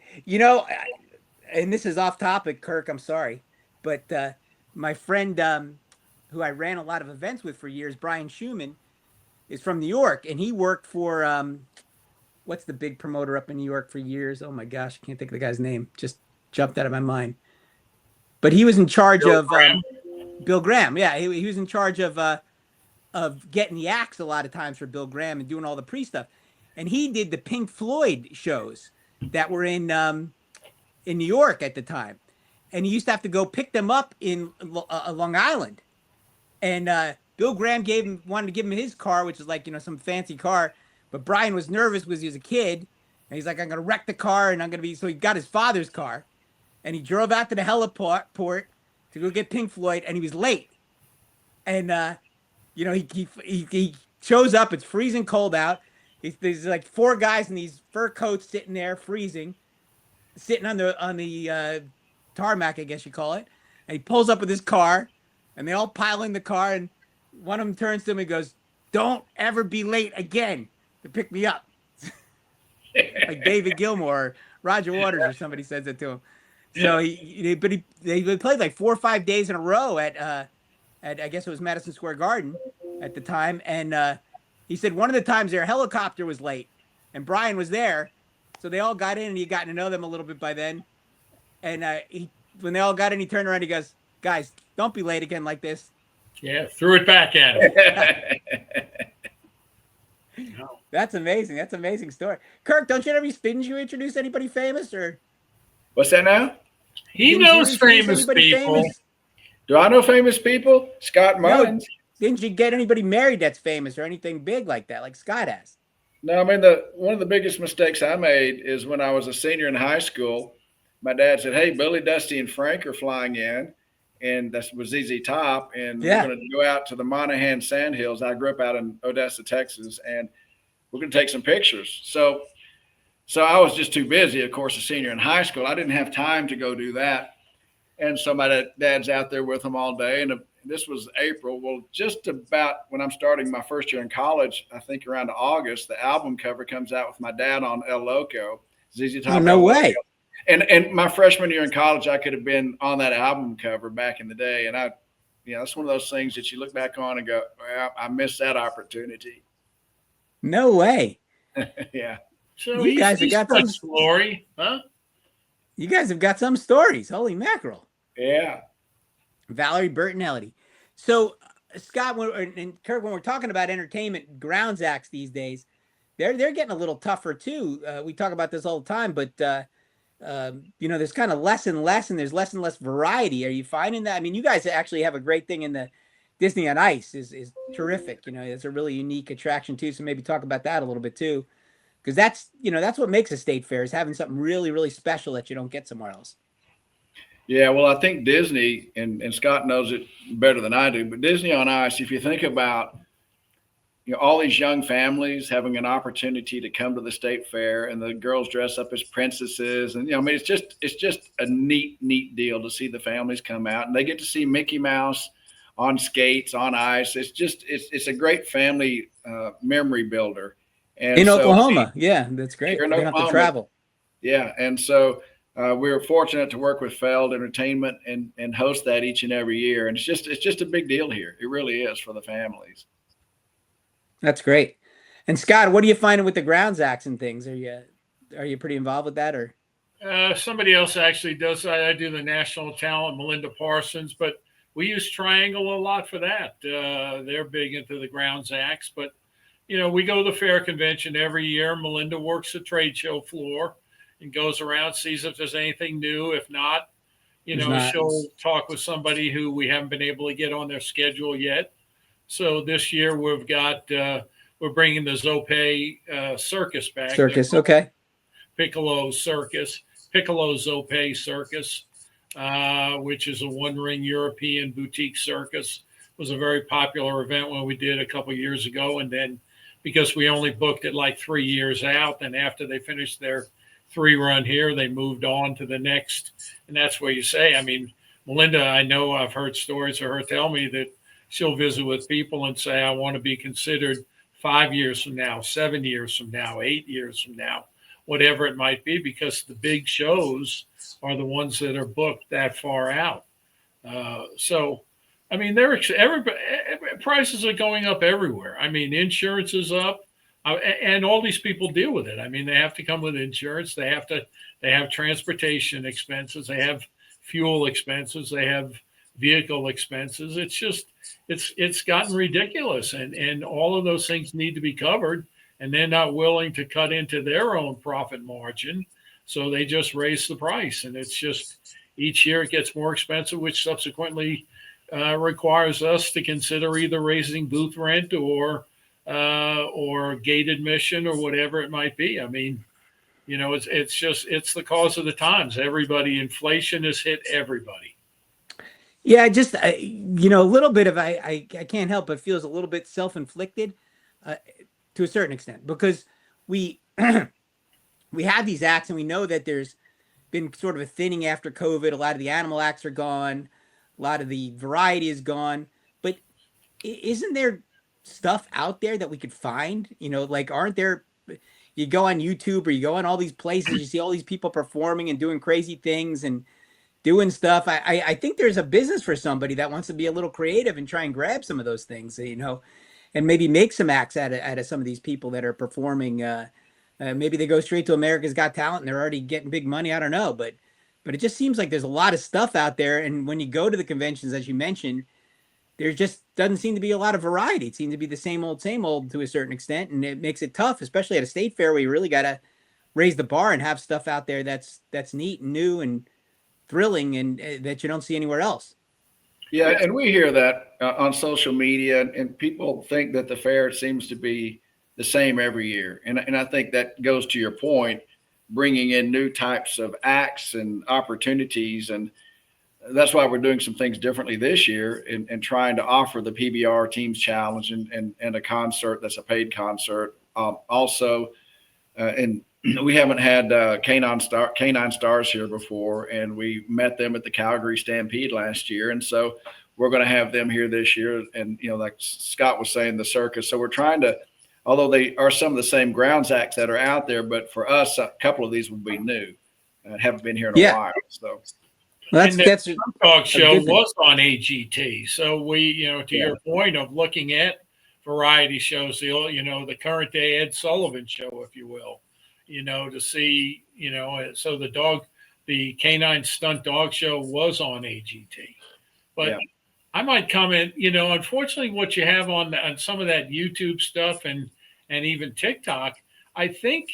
B: this is off topic, Kirk, I'm sorry. But my friend who I ran a lot of events with for years, Brian Schumann, is from New York. And he worked for, what's the big promoter up in New York for years? Oh, my gosh, I can't think of the guy's name. Just jumped out of my mind. But he was in charge of Bill Graham. Yeah, he was in charge of getting the acts a lot of times for Bill Graham and doing all the pre-stuff. And he did the Pink Floyd shows that were in New York at the time. And he used to have to go pick them up in Long Island. And Bill Graham wanted to give him his car, which is like, some fancy car. But Brian was nervous because he was a kid. And he's like, I'm going to wreck the car. And so he got his father's car. And he drove out to the heliport to go get Pink Floyd. And he was late. And, he shows up. It's freezing cold out. There's like four guys in these fur coats sitting there freezing, sitting on the tarmac, I guess you call it. And he pulls up with his car. And they all pile in the car, and one of them turns to him and goes, don't ever be late again to pick me up. Like David Gilmour or Roger Waters or somebody says it to him. So they played like 4 or 5 days in a row at I guess it was Madison Square Garden at the time. And he said one of the times their helicopter was late, and Brian was there. So they all got in, and he got to know them a little bit by then. And when they all got in, he turned around and he goes, guys, don't be late again like this.
C: Yeah, threw it back at him.
B: No. That's amazing. That's an amazing story. Kirk, don't you didn't you introduce anybody famous or?
D: What's that now?
C: He knows famous people. Famous?
D: Do I know famous people? Scott Munz.
B: No, didn't you get anybody married that's famous or anything big like that, like Scott has?
D: No, I mean, one of the biggest mistakes I made is when I was a senior in high school, my dad said, hey, Billy, Dusty, and Frank are flying in. And that was ZZ Top. And we're going to go out to the Monaghan Sandhills. I grew up out in Odessa, Texas, and we're going to take some pictures. So I was just too busy, of course, a senior in high school. I didn't have time to go do that. And so my dad's out there with them all day. And this was April. Well, just about when I'm starting my first year in college, I think around August, the album cover comes out with my dad on El Loco, ZZ Top.
B: Oh, no way.
D: And my freshman year in college, I could have been on that album cover back in the day. And it's one of those things that you look back on and go, well, I missed that opportunity.
B: No way.
D: Yeah.
C: So you guys have got some story, huh?
B: You guys have got some stories. Holy mackerel.
D: Yeah.
B: Valerie Bertinelli. So Scott and Kirk, when we're talking about entertainment grounds acts these days, they're getting a little tougher too. We talk about this all the time, but there's kind of less and less, and there's less and less variety. Are you finding that? I mean, you guys actually have a great thing in the Disney on Ice is terrific. It's a really unique attraction too. So maybe talk about that a little bit too, because that's what makes a state fair, is having something really, really special that you don't get somewhere else.
D: Yeah, well, I think Disney, and Scott knows it better than I do, but Disney on Ice, if you think about all these young families having an opportunity to come to the state fair, and the girls dress up as princesses, and it's just a neat deal to see the families come out, and they get to see Mickey Mouse on skates on ice. It's a great family memory builder. And
B: in Oklahoma, yeah, that's great. You don't have to travel.
D: Yeah, and so we're fortunate to work with Feld Entertainment and host that each and every year, and it's just a big deal here. It really is for the families.
B: That's great. And Scott, what are you finding with the grounds acts and things? Are you pretty involved with that, or?
C: Somebody else actually does. I do the national talent, Melinda Parsons, but we use Triangle a lot for that. They're big into the grounds acts, but we go to the fair convention every year. Melinda works the trade show floor and goes around, sees if there's anything new. If not, she'll talk with somebody who we haven't been able to get on their schedule yet. So this year we've got we're bringing the Zope circus back.
B: Circus, okay.
C: Piccolo Zope Circus, which is a one-ring European boutique circus. It was a very popular event when we did a couple of years ago, and then because we only booked it like 3 years out, and after they finished their 3 run here, they moved on to the next. And that's where you say, I mean, Melinda, I know I've heard stories of her tell me that she'll visit with people and say, I want to be considered 5 years from now, 7 years from now, 8 years from now, whatever it might be, because the big shows are the ones that are booked that far out. So, I mean, prices are going up everywhere. I mean, insurance is up, and all these people deal with it. I mean, they have to come with insurance. They have transportation expenses. They have fuel expenses. They have vehicle expenses. It's just, it's gotten ridiculous, and all of those things need to be covered, and they're not willing to cut into their own profit margin. So they just raise the price, and it's just each year it gets more expensive, which subsequently requires us to consider either raising booth rent or gate admission or whatever it might be. I mean, it's the cause of the times. Inflation has hit everybody.
B: Yeah, just a little bit of I can't help but feels a little bit self-inflicted to a certain extent, because we we have these acts, and we know that there's been sort of a thinning after COVID. A lot of the animal acts are gone. A lot of the variety is gone. But isn't there stuff out there that we could find? Aren't there? You go on YouTube or you go on all these places, you see all these people performing and doing crazy things and doing stuff. I think there's a business for somebody that wants to be a little creative and try and grab some of those things, and maybe make some acts out of some of these people that are performing. Maybe they go straight to America's Got Talent and they're already getting big money. I don't know, but it just seems like there's a lot of stuff out there. And when you go to the conventions, as you mentioned, there just doesn't seem to be a lot of variety. It seems to be the same old to a certain extent. And it makes it tough, especially at a state fair where you really got to raise the bar and have stuff out there that's neat and new and thrilling, and that you don't see anywhere else.
D: Yeah, and we hear that on social media, and people think that the fair seems to be the same every year. And I think that goes to your point, bringing in new types of acts and opportunities. And that's why we're doing some things differently this year and trying to offer the PBR Teams Challenge and a concert that's a paid concert. And we haven't had Canine Stars here before, and we met them at the Calgary Stampede last year. And so we're going to have them here this year. And, like Scott was saying, the circus. So we're trying to, although they are some of the same grounds acts that are out there, but for us, a couple of these will be new and haven't been here in a while. So
C: that's the dog show was on AGT. So we, to your point of looking at variety shows, the current day Ed Sullivan show, if you will, to see, so the canine stunt dog show was on AGT, but I might comment, unfortunately what you have on some of that YouTube stuff and even TikTok, I think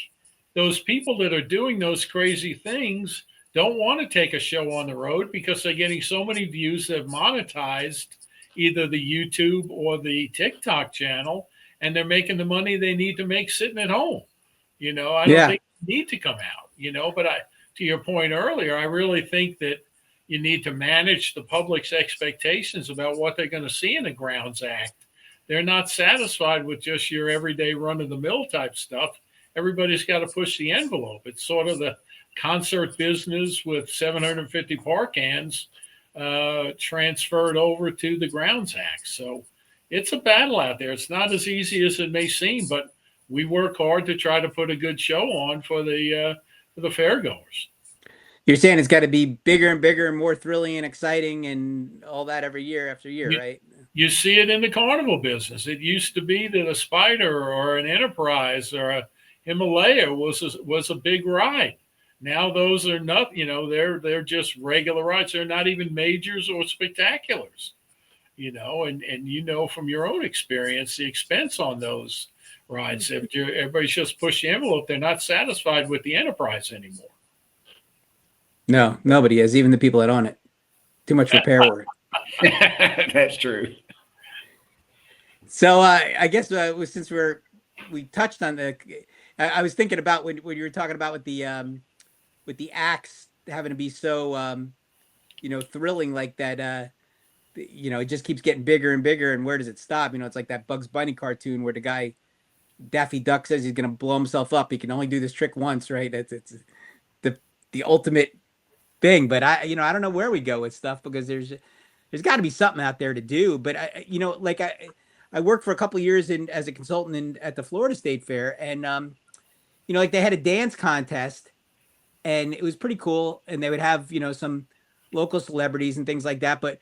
C: those people that are doing those crazy things don't want to take a show on the road because they're getting so many views that have monetized either the YouTube or the TikTok channel, and they're making the money they need to make sitting at home. I don't think they need to come out, but to your point earlier, I really think that you need to manage the public's expectations about what they're going to see in the Grounds Act. They're not satisfied with just your everyday run-of-the-mill type stuff. Everybody's got to push the envelope. It's sort of the concert business with 750 park hands transferred over to the Grounds Act. So it's a battle out there. It's not as easy as it may seem, but we work hard to try to put a good show on for the fairgoers.
B: You're saying it's got to be bigger and bigger and more thrilling and exciting and all that every year after year, right?
C: You see it in the carnival business. It used to be that a Spider or an Enterprise or a Himalaya was a big ride. Now those are not, they're just regular rides. They're not even majors or spectaculars, and from your own experience, the expense on those rides. If everybody's just push the envelope, they're not satisfied with the Enterprise anymore.
B: No, nobody is, even the people that own it. Too much repair work.
D: That's true.
B: So I guess since we touched on I was thinking about when you were talking about with the acts having to be so thrilling like that. It just keeps getting bigger and bigger, and where does it stop? It's like that Bugs Bunny cartoon where the guy Daffy Duck says he's going to blow himself up. He can only do this trick once, right? It's the ultimate thing. But I don't know where we go with stuff because there's got to be something out there to do. But I worked for a couple of years as a consultant at the Florida State Fair, and they had a dance contest, and it was pretty cool. And they would have some local celebrities and things like that. But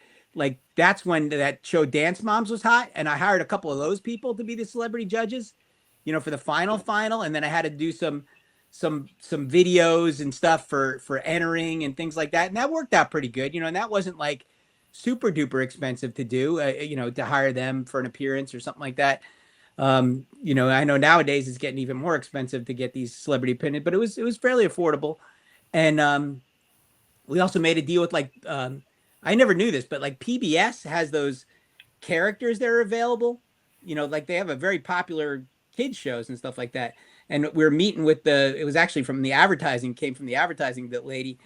B: that's when that show Dance Moms was hot, and I hired a couple of those people to be the celebrity judges, for the final, and then I had to do some videos and stuff for entering and things like that, and that worked out pretty good, and that wasn't like super duper expensive to do, to hire them for an appearance or something like that. I know nowadays it's getting even more expensive to get these celebrity opinions, but it was fairly affordable, and we also made a deal with I never knew this, but PBS has those characters that are available, they have a very popular kids shows and stuff like that. And we were meeting with it was actually came from the advertising, that lady,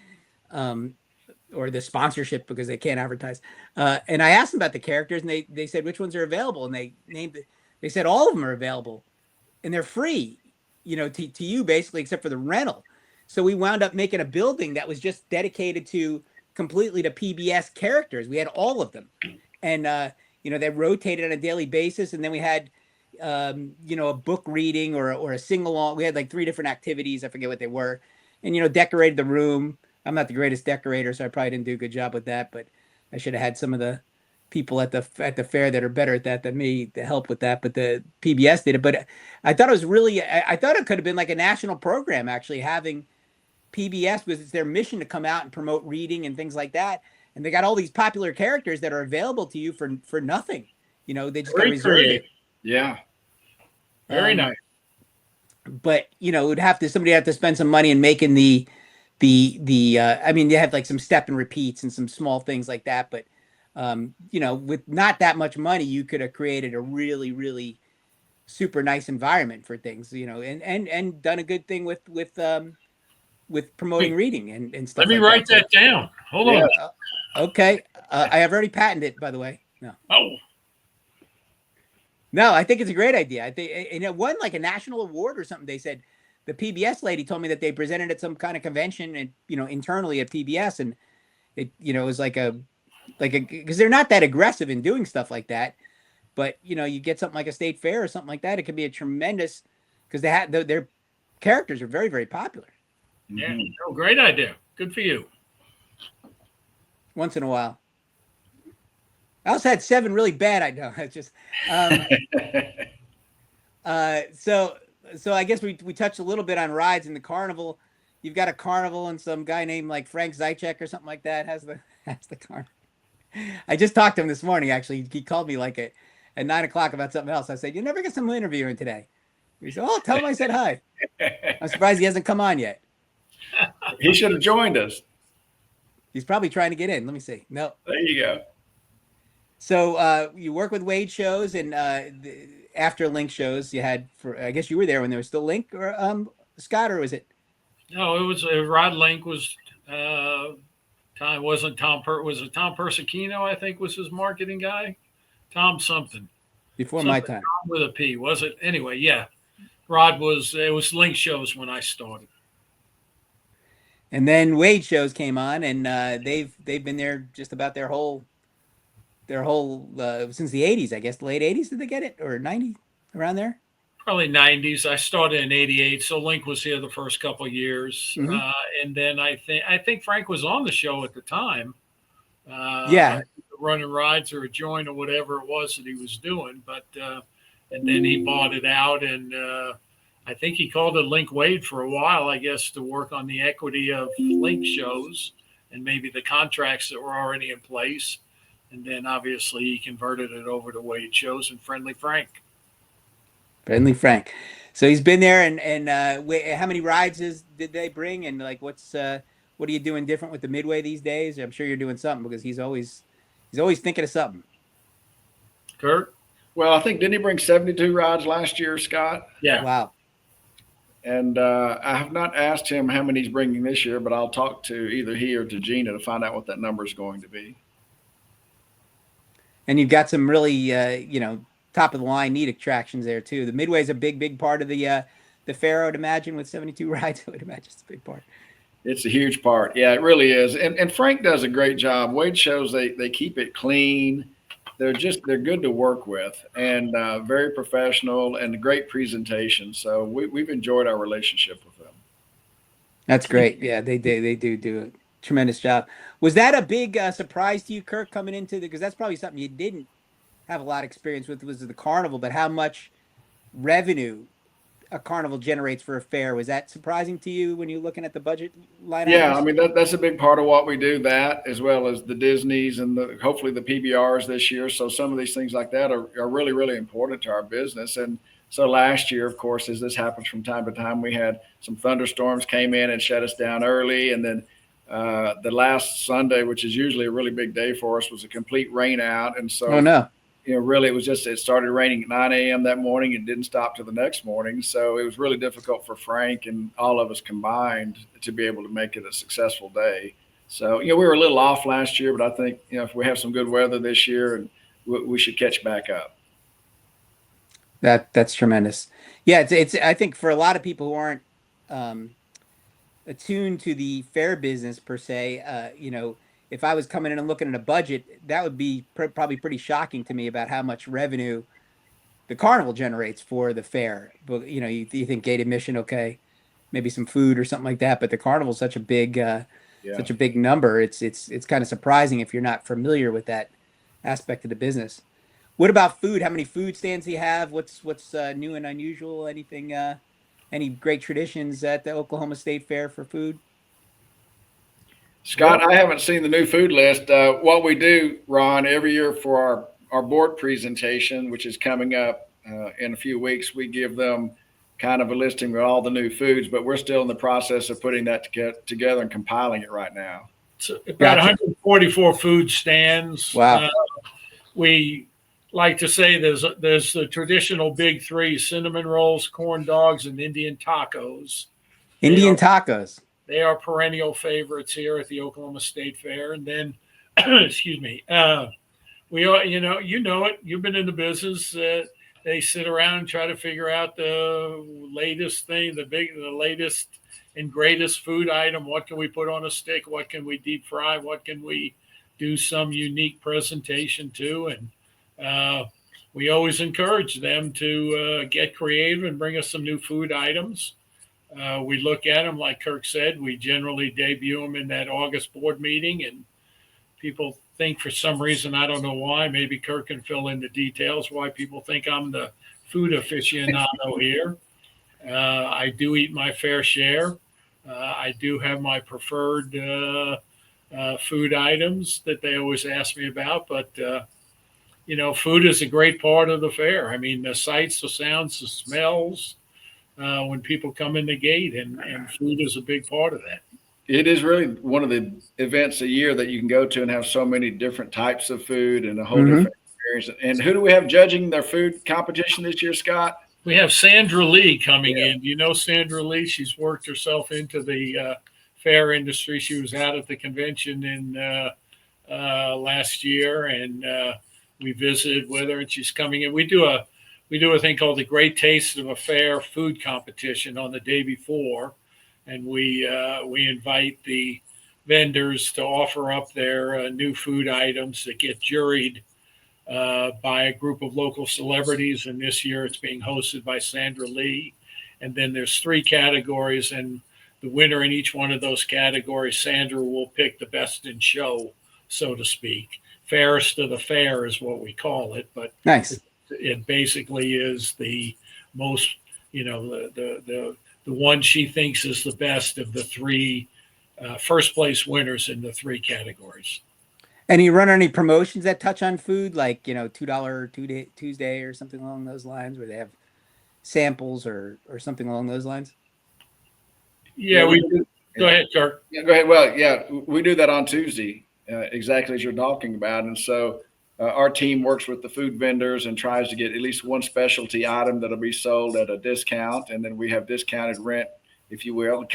B: or the sponsorship because they can't advertise. And I asked them about the characters, and they said which ones are available. And they said all of them are available and they're free, to you basically, except for the rental. So we wound up making a building that was just dedicated completely to PBS characters. We had all of them. And, they rotated on a daily basis. And then we had, a book reading or a sing-along. We had 3 different activities. I forget what they were. And, decorated the room. I'm not the greatest decorator, so I probably didn't do a good job with that, but I should have had some of the people at the fair that are better at that than me to help with that. But the PBS did it. But I thought it was I thought it could have been like a national program, actually, having PBS, because it's their mission to come out and promote reading and things like that. And they got all these popular characters that are available to you for nothing. They just got to reserve it.
D: Yeah.
C: Very nice.
B: But somebody have to spend some money in making the I mean, they have some step and repeats and some small things like that. But with not that much money, you could have created a really, really super nice environment for things, and done a good thing with promoting reading and stuff.
C: Let me write that down. Hold on.
B: Okay. I have already patented it, by the way. No.
C: Oh.
B: No, I think it's a great idea. I think it won a national award or something. They said the PBS lady told me that they presented at some kind of convention and internally at PBS, and it was because they're not that aggressive in doing stuff like that. But you get something like a state fair or something like that, it could be a tremendous, because they had their characters are very, very popular.
C: Yeah, great idea. Good for you.
B: Once in a while. I also had 7 really bad. I know. It's just so I guess we touched a little bit on rides in the carnival. You've got a carnival, and some guy named Frank Zychek or something like that has the carnival. I just talked to him this morning. Actually, he called me like at 9:00 about something else. I said, "You never get some interviewing today." He said, "Oh, tell him I said hi." I'm surprised he hasn't come on yet.
D: He should have joined us.
B: He's probably trying to get in. Let me see. No.
D: There you go.
B: So you work with Wade shows, and after Link shows, you had I guess you were there when there was still Link, or Scott, or was it?
C: No, it was Rod Link was. Time wasn't Tom. Was it Tom Persicino? I think was his marketing guy. Tom something.
B: Before my time.
C: Tom with a P, was it? Anyway, yeah. Rod was. It was Link shows when I started.
B: And then Wade shows came on, and they've been there just about their whole since the 80s, I guess. The late 80s, did they get it, or 90, around there?
C: Probably 90s. I started in 88, so Link was here the first couple of years.
B: Mm-hmm.
C: And then I think Frank was on the show at the time.
B: Yeah.
C: Running rides or a joint or whatever it was that he was doing. But and then he bought it out, and I think he called it Link Wade for a while, I guess, to work on the equity of Link shows and maybe the contracts that were already in place. And then obviously he converted it over to Wade shows and Friendly Frank.
B: Friendly Frank. So he's been there, and how many rides did they bring, and like what are you doing different with the Midway these days? I'm sure you're doing something, because he's always thinking of something.
C: Kirk?
D: Well, I think, didn't he bring 72 rides last year, Scott?
C: Yeah.
B: Wow.
D: And I have not asked him how many he's bringing this year, but I'll talk to either he or to Gina to find out what that number is going to be.
B: And you've got some really top of the line neat attractions there too. The Midway is a big part of the fair, I would imagine, with 72 rides. I would imagine it's a big part.
D: It's a huge part. Yeah, it really is. And Frank does a great job. Wade shows they keep it clean. They're good to work with, and very professional, and a great presentation. So we've enjoyed our relationship with them. That's
B: great. Yeah, they do a tremendous job. Was that a big surprise to you, Kirk, coming into because that's probably something you didn't have a lot of experience with, was the carnival, but how much revenue a carnival generates for a fair? Was that surprising to you when you're looking at the budget line items?
D: Yeah, I mean, that's a big part of what we do, that as well as the Disneys and hopefully the PBRs this year. So some of these things like that are really, really important to our business. And so last year, of course, as this happens from time to time, we had some thunderstorms came in and shut us down early. And then the last Sunday, which is usually a really big day for us, was a complete rain out. And so,
B: oh no.
D: Really, it started raining at 9 a.m. that morning and didn't stop till the next morning. So it was really difficult for Frank and all of us combined to be able to make it a successful day. So, we were a little off last year, but I think, if we have some good weather this year, and we should catch back up.
B: That's tremendous. Yeah, it's I think for a lot of people who aren't attuned to the fair business per se, if I was coming in and looking at a budget, that would be probably pretty shocking to me about how much revenue the carnival generates for the fair. But you think gate admission, okay, maybe some food or something like that, but the carnival is such a big number. It's kind of surprising if you're not familiar with that aspect of the business. What about food? How many food stands do you have? What's new and unusual? Anything? Any great traditions at the Oklahoma State Fair for food?
D: Scott, I haven't seen the new food list. What we do, Ron, every year for our board presentation, which is coming up in a few weeks, we give them kind of a listing with all the new foods, but we're still in the process of putting that together and compiling it right now.
C: So about 144 food stands.
B: Wow.
C: We like to say there's the traditional big three: cinnamon rolls, corn dogs, and Indian tacos.
B: Indian tacos.
C: They are perennial favorites here at the Oklahoma State Fair. And then, excuse me, we are, you know it. You've been in the business. They sit around and try to figure out the latest thing, the latest and greatest food item. What can we put on a stick? What can we deep fry? What can we do some unique presentation to? And we always encourage them to get creative and bring us some new food items. We look at them, like Kirk said, we generally debut them in that August board meeting, and people think for some reason, I don't know why, maybe Kirk can fill in the details, why people think I'm the food aficionado here. I do eat my fair share. I do have my preferred food items that they always ask me about. But, food is a great part of the fair. I mean, the sights, the sounds, the smells, when people come in the gate, and food is a big part of that.
D: It is really one of the events a year that you can go to and have so many different types of food and a whole different experience. And who do we have judging their food competition this year, Scott?
C: We have Sandra Lee coming in. You know Sandra Lee? She's worked herself into the fair industry. She was out at the convention in last year, and we visited with her, and she's coming in. We do a thing called the Great Taste of a Fair food competition on the day before. And we invite the vendors to offer up their new food items that get juried by a group of local celebrities. And this year it's being hosted by Sandra Lee. And then there's 3 categories, and the winner in each one of those categories, Sandra will pick the best in show, so to speak. Fairest of the fair is what we call it. But
B: nice.
C: It basically is the most, the one she thinks is the best of the 3 first place winners in the 3 categories.
B: And you run any promotions that touch on food, like, $2 Tuesday or something along those lines, where they have samples or something along those lines?
C: Yeah, we do. Go ahead, Kirk.
D: Yeah, go ahead. Well, yeah, we do that on Tuesday, exactly as you're talking about. And so our team works with the food vendors and tries to get at least one specialty item that'll be sold at a discount. And then we have discounted rent, if you will,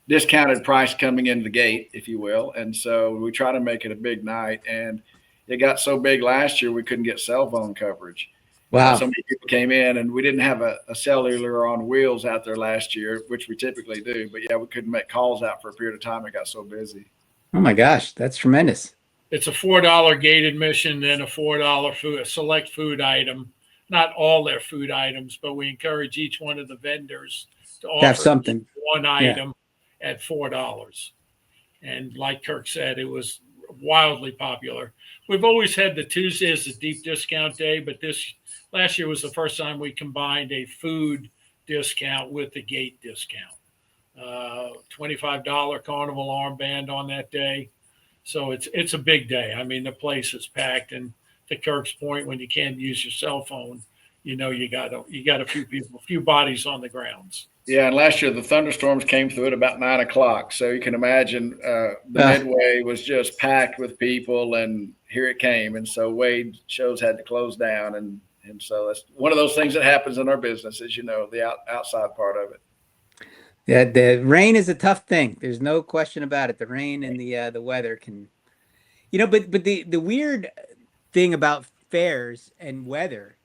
D: discounted price coming in the gate, if you will. And so we try to make it a big night. And it got so big last year, we couldn't get cell phone coverage.
B: Wow.
D: So many people came in, and we didn't have a cellular on wheels out there last year, which we typically do. But yeah, we couldn't make calls out for a period of time. It got so busy.
B: Oh my gosh, that's tremendous.
C: It's a $4 gate admission, then a $4 a select food item. Not all their food items, but we encourage each one of the vendors to offer
B: have something.
C: one item at $4. And like Kirk said, it was wildly popular. We've always had the Tuesday as the deep discount day, but last year was the first time we combined a food discount with the gate discount. $25 carnival armband on that day. So it's a big day. I mean, the place is packed, and to Kirk's point, when you can't use your cell phone, you got a few bodies on the grounds.
D: Yeah, and last year the thunderstorms came through at about 9 o'clock. So you can imagine the Midway was just packed with people, and here it came. And so Wade shows had to close down, and so that's one of those things that happens in our business, as you know, the outside part of it.
B: Yeah, the rain is a tough thing. There's no question about it. The rain and the weather can, but the weird thing about fairs and weather,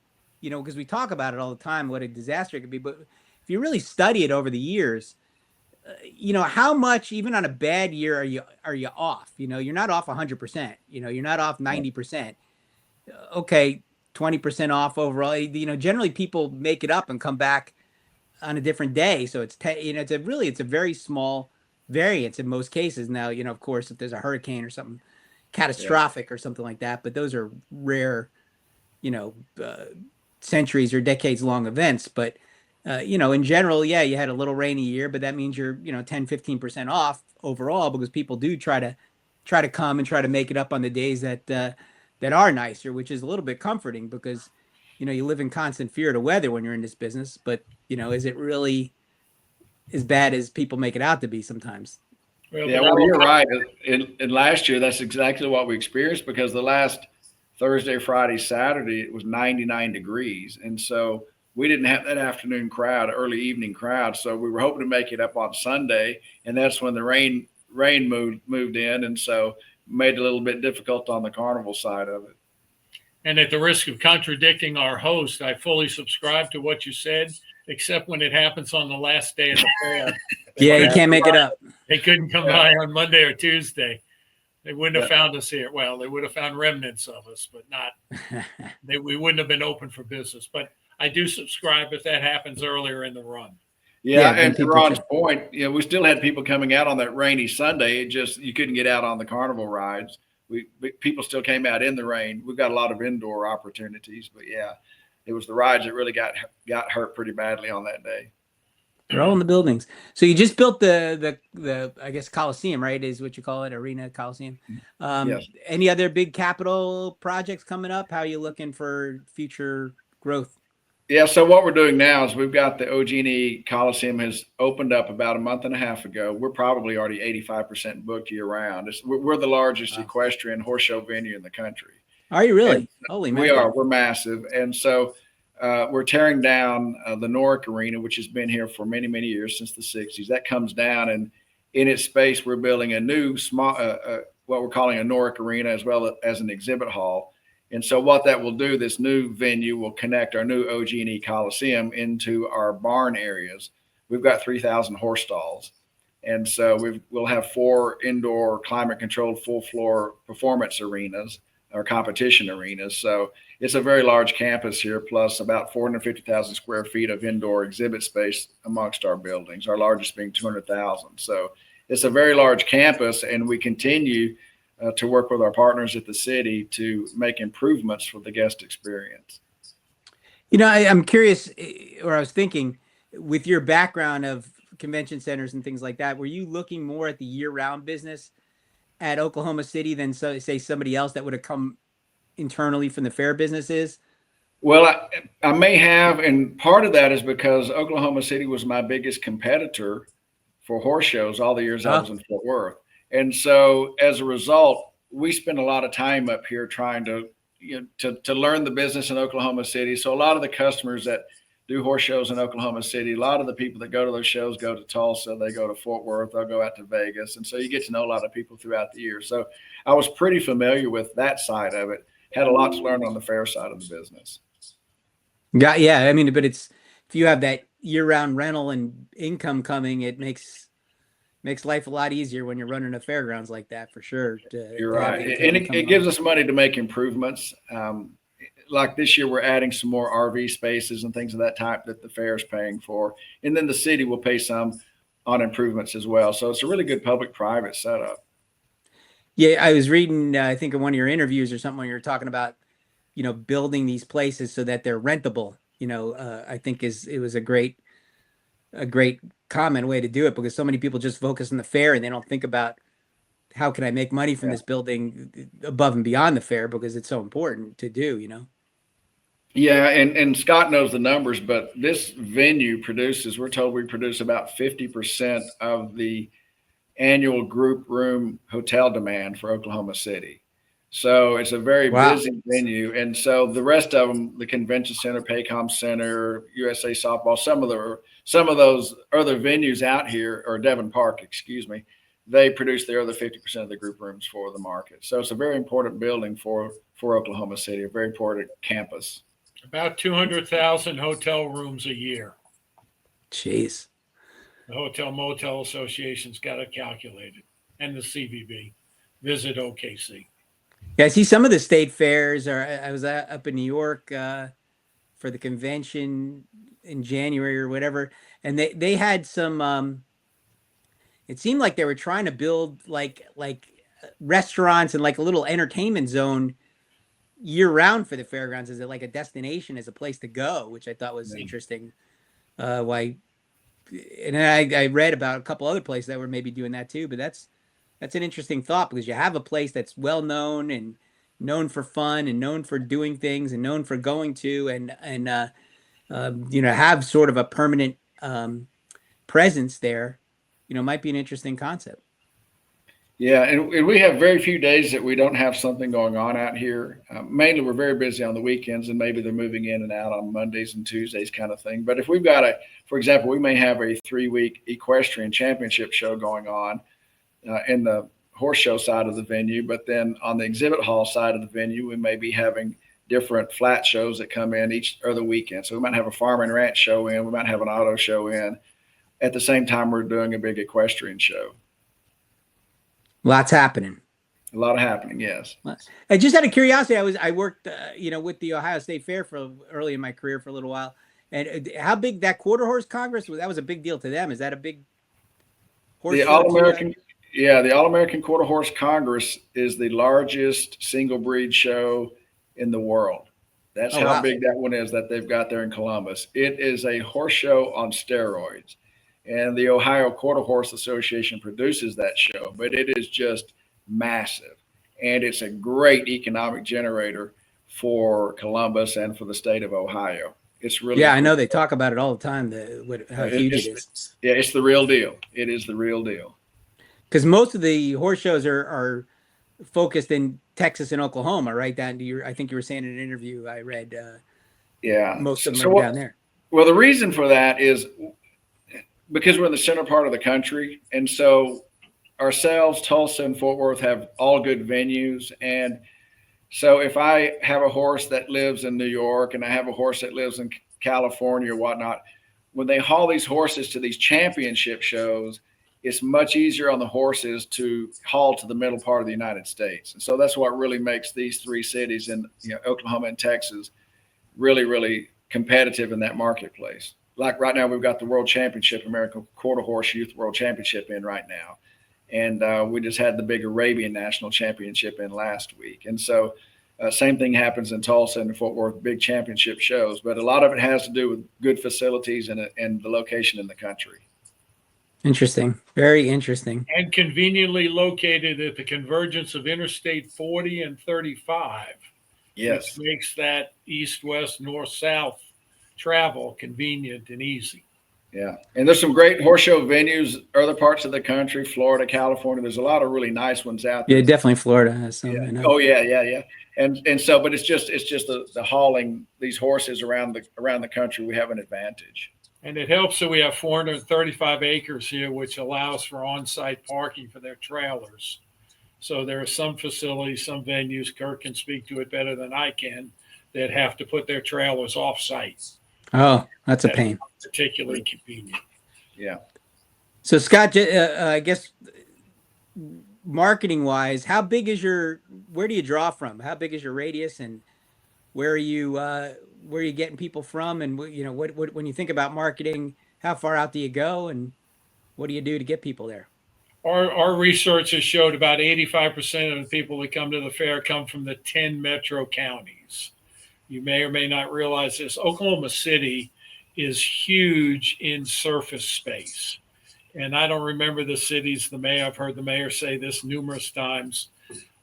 B: because we talk about it all the time, what a disaster it could be. But if you really study it over the years, how much, even on a bad year, are you off? You're not off 100%. You're not off 90%. Okay, 20% off overall. Generally people make it up and come back on a different day. So it's it's a very small variance in most cases. Now, of course, if there's a hurricane or something catastrophic or something like that, but those are rare, centuries or decades long events. But, in general, you had a little rainy year, but that means you're, 10-15% off overall, because people do try to come and try to make it up on the days that are nicer, which is a little bit comforting, because you live in constant fear of the weather when you're in this business, but is it really as bad as people make it out to be sometimes?
D: Well, you're right. In last year, that's exactly what we experienced, because the last Thursday, Friday, Saturday, it was 99 degrees. And so we didn't have that afternoon crowd, early evening crowd. So we were hoping to make it up on Sunday. And that's when the rain moved in. And so made it a little bit difficult on the carnival side of it.
C: And at the risk of contradicting our host, I fully subscribe to what you said, except when it happens on the last day of the fair.
B: You can't make it up.
C: They couldn't come by on Monday or Tuesday. They wouldn't have found us here. Well, they would have found remnants of us, but not. We wouldn't have been open for business. But I do subscribe if that happens earlier in the run.
D: Yeah, and to Ron's point, we still had people coming out on that rainy Sunday. It just, you couldn't get out on the carnival rides. People still came out in the rain. We've got a lot of indoor opportunities, but it was the rides that really got hurt pretty badly on that day.
B: They're all in the buildings. So you just built the I guess Coliseum, right? Is what you call it, Arena Coliseum.
D: Yes.
B: Any other big capital projects coming up? How are you looking for future growth?
D: Yeah, so what we're doing now is we've got the OG&E Coliseum has opened up about a month and a half ago. We're probably already 85% booked year round. We're the largest equestrian horse show venue in the country.
B: Are you really?
D: And
B: Holy
D: we
B: man.
D: are. We're massive. And so we're tearing down the Norwick Arena, which has been here for many, many years, since the 60s. That comes down, and in its space, we're building a new small, what we're calling a Norwick Arena, as well as an exhibit hall. And so what that will do, this new venue will connect our new OG&E Coliseum into our barn areas. We've got 3,000 horse stalls. And so we'll have 4 indoor climate controlled full floor performance arenas or competition arenas. So it's a very large campus here, plus about 450,000 square feet of indoor exhibit space amongst our buildings, our largest being 200,000. So it's a very large campus, and we continue to work with our partners at the city to make improvements for the guest experience.
B: You know, I'm curious, or I was thinking, with your background of convention centers and things like that, were you looking more at the year-round business at Oklahoma City than, say, somebody else that would have come internally from the fair businesses?
D: Well, I may have, and part of that is because Oklahoma City was my biggest competitor for horse shows all the years I was in Fort Worth. And so as a result, we spend a lot of time up here trying to learn the business in Oklahoma City. So a lot of the customers that do horse shows in Oklahoma City, a lot of the people that go to those shows go to Tulsa, they go to Fort Worth, they'll go out to Vegas. And so you get to know a lot of people throughout the year. So I was pretty familiar with that side of it, had a lot to learn on the fair side of the business.
B: Yeah. I mean, but if you have that year-round rental and income coming, it makes life a lot easier when you're running a fairgrounds like that, for sure.
D: You're right. And it gives us money to make improvements. Like this year, we're adding some more RV spaces and things of that type that the fair is paying for. And then the city will pay some on improvements as well. So it's a really good public-private setup.
B: Yeah, I was reading, I think in one of your interviews or something, when you were talking about, building these places so that they're rentable. I think it was a great common way to do it, because so many people just focus on the fair and they don't think about how can I make money from this building above and beyond the fair, because it's so important to do,
D: Yeah, and Scott knows the numbers, but this venue we're told we produce about 50% of the annual group room hotel demand for Oklahoma City. So it's a very busy venue. And so the rest of them, the convention center, Paycom Center, USA Softball, some of those other venues out here, or Devon Park, excuse me, they produce the other 50% of the group rooms for the market. So it's a very important building for Oklahoma City, a very important campus.
C: About 200,000 hotel rooms a year.
B: Jeez.
C: The Hotel Motel Association's got it calculated, and the CVB. Visit OKC.
B: Yeah, I see some of the state fairs. I was up in New York for the convention in January or whatever, and they had some. It seemed like they were trying to build like restaurants and like a little entertainment zone year round for the fairgrounds. Is it like a destination, as a place to go, which I thought was interesting. Why? And I read about a couple other places that were maybe doing that too, but that's an interesting thought, because you have a place that's well known and known for fun and known for doing things and known for going to and have sort of a permanent presence there. Might be an interesting concept.
D: Yeah, and we have very few days that we don't have something going on out here. Mainly, we're very busy on the weekends, and maybe they're moving in and out on Mondays and Tuesdays kind of thing. But if we've got for example, we may have a 3-week equestrian championship show going on in the horse show side of the venue. But then on the exhibit hall side of the venue, we may be having different flat shows that come in each other weekend. So we might have a farm and ranch show in, we might have an auto show in. At the same time, we're doing a big equestrian show.
B: Lots happening.
D: A lot of happening, yes.
B: Just out of curiosity, I worked, with the Ohio State Fair early in my career for a little while. And how big that Quarter Horse Congress was? That was a big deal to them. Is that a big horse show?
D: The All-American Quarter Horse Congress is the largest single breed show in the world. That's how big that one is that they've got there in Columbus. It is a horse show on steroids. and the Ohio Quarter Horse Association produces that show, but it is just massive. And it's a great economic generator for Columbus and for the state of Ohio. It's really
B: I
D: cool.
B: know they talk about it all the time, how huge it is.
D: Yeah, it's the real deal. It is the real deal.
B: Because most of the horse shows are focused in Texas and Oklahoma, right? I think you were saying in an interview I read. Most of them are down there.
D: Well, the reason for that is because we're in the center part of the country, and so ourselves, Tulsa and Fort Worth, have all good venues. And so if I have a horse that lives in New York and I have a horse that lives in California or whatnot, when they haul these horses to these championship shows, it's much easier on the horses to haul to the middle part of the United States. And so that's what really makes these three cities in Oklahoma and Texas really, really competitive in that marketplace. Like right now, we've got the World Championship, American Quarter Horse Youth World Championship in right now. And we just had the big Arabian National Championship in last week. And so same thing happens in Tulsa and Fort Worth, big championship shows. But a lot of it has to do with good facilities and the location in the country.
B: Interesting. Very interesting.
C: And conveniently located at the convergence of Interstate 40 and 35.
D: Yes.
C: Which makes that east, west, north, south travel convenient and easy.
D: Yeah. And there's some great horse show venues, other parts of the country, Florida, California. There's a lot of really nice ones out there.
B: Yeah, definitely Florida has some.
D: Yeah. Oh, yeah. And so, but it's just the hauling these horses around the country. We have an advantage.
C: And it helps that we have 435 acres here, which allows for on-site parking for their trailers. So there are some facilities, some venues, Kirk can speak to it better than I can, that have to put their trailers off-site.
B: Oh, that's a pain.
C: Particularly convenient.
D: Yeah.
B: So Scott, I guess marketing-wise, where do you draw from? How big is your radius, and where are you getting people from? And what when you think about marketing, how far out do you go, and what do you do to get people there?
C: Our research has showed about 85% of the people that come to the fair come from the 10 metro counties. You may or may not realize this. Oklahoma City is huge in surface space. And I don't remember the cities, I've heard the mayor say this numerous times.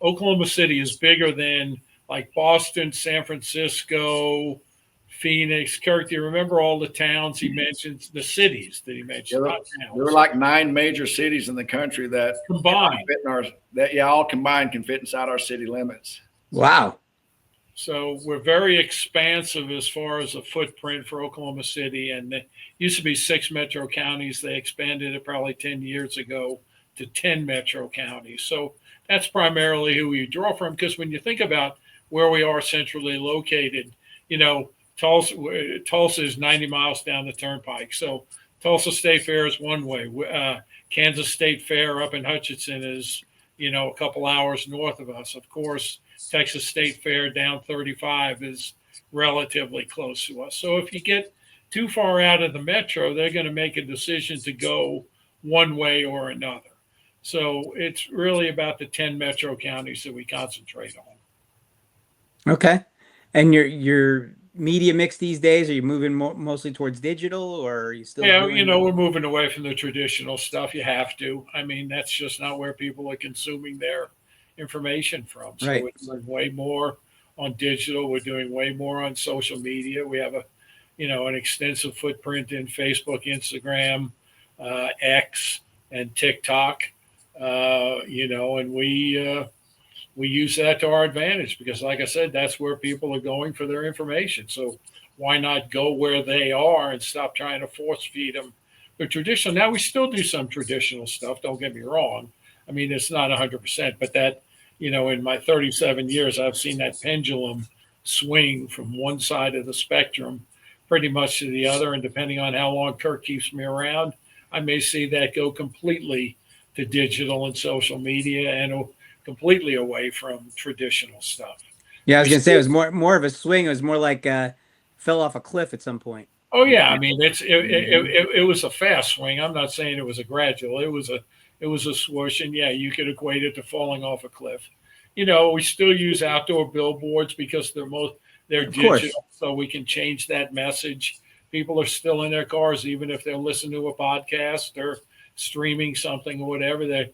C: Oklahoma City is bigger than like Boston, San Francisco, Phoenix. Kirk, do you remember all the towns he mentioned, the cities that he mentioned?
D: There were like 9 major cities in the country that
C: combined,
D: all combined can fit inside our city limits.
B: Wow.
C: So we're very expansive as far as a footprint for Oklahoma City. And it used to be 6 metro counties. They expanded it probably 10 years ago to 10 metro counties. So that's primarily who we draw from, because when you think about where we are centrally located, Tulsa is 90 miles down the turnpike. So Tulsa State Fair is one way. Kansas State Fair up in Hutchinson is, a couple hours north of us. Of course, Texas State Fair down 35 is relatively close to us. So if you get too far out of the metro, they're going to make a decision to go one way or another. So it's really about the 10 metro counties that we concentrate on.
B: Okay. And your media mix these days, are you moving mostly towards digital, or are you still?
C: Yeah, we're moving away from the traditional stuff. You have to. I mean, that's just not where people are consuming their information from. So
B: right.
C: We're doing way more on digital. We're doing way more on social media. We have an extensive footprint in Facebook, Instagram, X, and TikTok. And we use that to our advantage because, like I said, that's where people are going for their information. So why not go where they are and stop trying to force feed them the traditional? Now, we still do some traditional stuff. Don't get me wrong. I mean, it's not 100%, but that, in my 37 years, I've seen that pendulum swing from one side of the spectrum pretty much to the other. And depending on how long Kirk keeps me around, I may see that go completely to digital and social media and completely away from traditional stuff.
B: Yeah, I was going to say it was more of a swing. It was more like fell off a cliff at some point.
C: Oh yeah, I mean it was a fast swing. I'm not saying it was a gradual. It was a swoosh, and yeah, you could equate it to falling off a cliff. We still use outdoor billboards because they're digital, so we can change that message people are still in their cars, even if they're listening to a podcast or streaming something or whatever. They,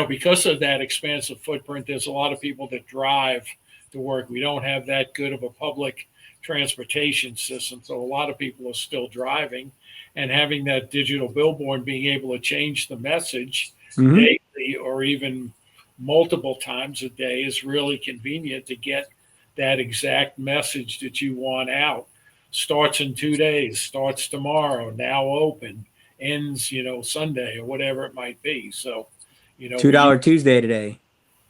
C: because of that expansive footprint, there's a lot of people that drive to work. We don't have that good of a public transportation system, so a lot of people are still driving, and having that digital billboard, being able to change the message daily or even multiple times a day is really convenient to get that exact message that you want out. Starts in 2 days, starts tomorrow, now open, ends, Sunday or whatever it might be. So,
B: $2 Tuesday today.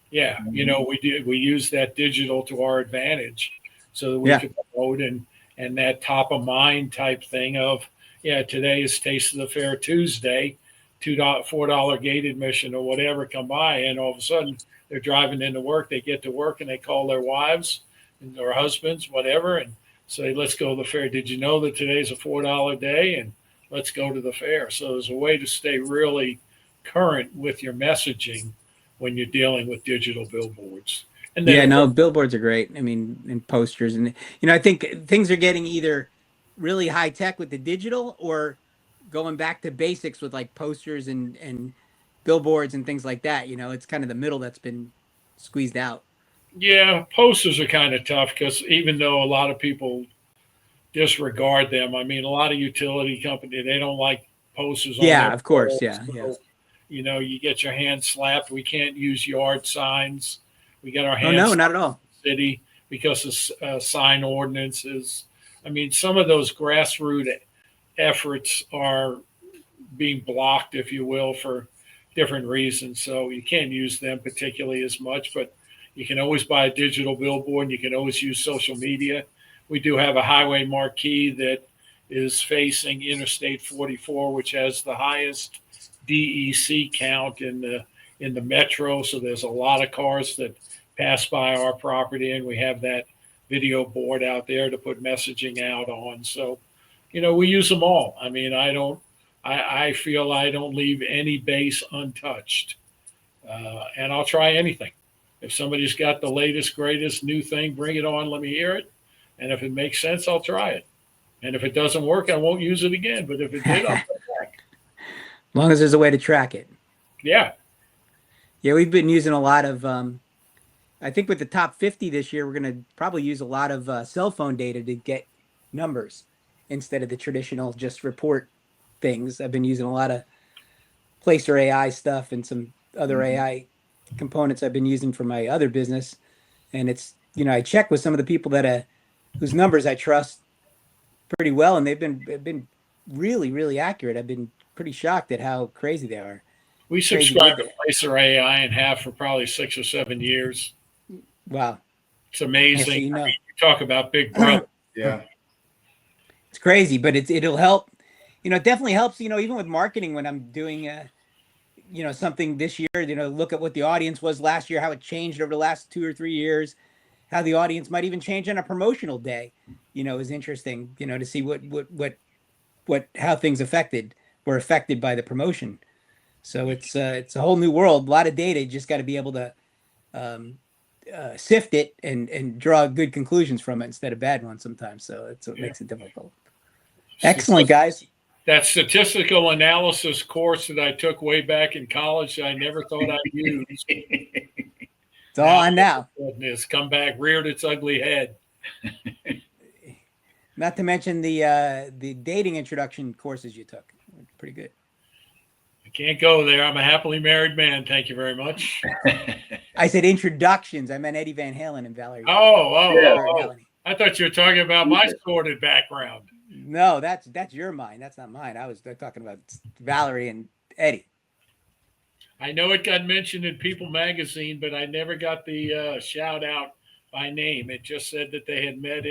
C: Yeah, we use that digital to our advantage so that we can promote and that top of mind type thing of, today is Taste of the Fair Tuesday, $4 gate admission or whatever come by, and all of a sudden they're driving into work, they get to work and they call their wives and their husbands, whatever, and say, let's go to the fair. Did you know that today's a $4 day? And let's go to the fair. So there's a way to stay really current with your messaging when you're dealing with digital billboards. And then,
B: billboards are great. I mean, and posters, and I think things are getting either really high tech with the digital or going back to basics with like posters and billboards and things like that. It's kind of the middle that's been squeezed out.
C: Yeah, posters are kind of tough because even though a lot of people disregard them, I mean, a lot of utility companies, they don't like posters.
B: Yeah, of course. Yeah,
C: so, you get your hand slapped. We can't use yard signs. We got our hands.
B: Oh, no, not at all.
C: City because of sign ordinances. I mean, some of those grassroots efforts are being blocked, if you will, for different reasons. So you can't use them particularly as much, but you can always buy a digital billboard and you can always use social media. We do have a highway marquee that is facing Interstate 44, which has the highest DEC count in the metro. So there's a lot of cars that pass by our property, and we have that video board out there to put messaging out on. So, we use them all. I mean, I feel I don't leave any base untouched, and I'll try anything. If somebody's got the latest, greatest new thing, bring it on. Let me hear it. And if it makes sense, I'll try it. And if it doesn't work, I won't use it again. But if it did, I'll go back.
B: As long as there's a way to track it.
C: Yeah.
B: Yeah, we've been using a lot of, I think with the top 50 this year, we're going to probably use a lot of cell phone data to get numbers instead of the traditional just report things. I've been using a lot of Placer AI stuff and some other AI components I've been using for my other business. And it's, I check with some of the people that whose numbers I trust pretty well, and they've been really, really accurate. I've been pretty shocked at how crazy they are.
C: We subscribed to Placer AI and have for probably 6 or 7 years.
B: Wow.
C: It's amazing. I mean, you talk about Big Brother.
D: Yeah.
B: It's crazy, but it'll help. It definitely helps, even with marketing when I'm doing, something this year, look at what the audience was last year, how it changed over the last 2 or 3 years, how the audience might even change on a promotional day, is interesting, to see how things were affected by the promotion. So it's a whole new world, a lot of data. You just got to be able to sift it and draw good conclusions from it instead of bad ones sometimes. So that's what makes it difficult. Excellent, guys.
C: That statistical analysis course that I took way back in college, I never thought I'd use.
B: It's all on now.
C: It's come back, reared its ugly head.
B: Not to mention the dating introduction courses you took. Pretty good.
C: I can't go there. I'm a happily married man. Thank you very much.
B: I said introductions. I meant Eddie Van Halen and Valerie.
C: Oh. I thought you were talking about my sordid background.
B: No, that's your mind. That's not mine. I was talking about Valerie and Eddie.
C: I know it got mentioned in People magazine, but I never got the shout out by name. It just said that they had met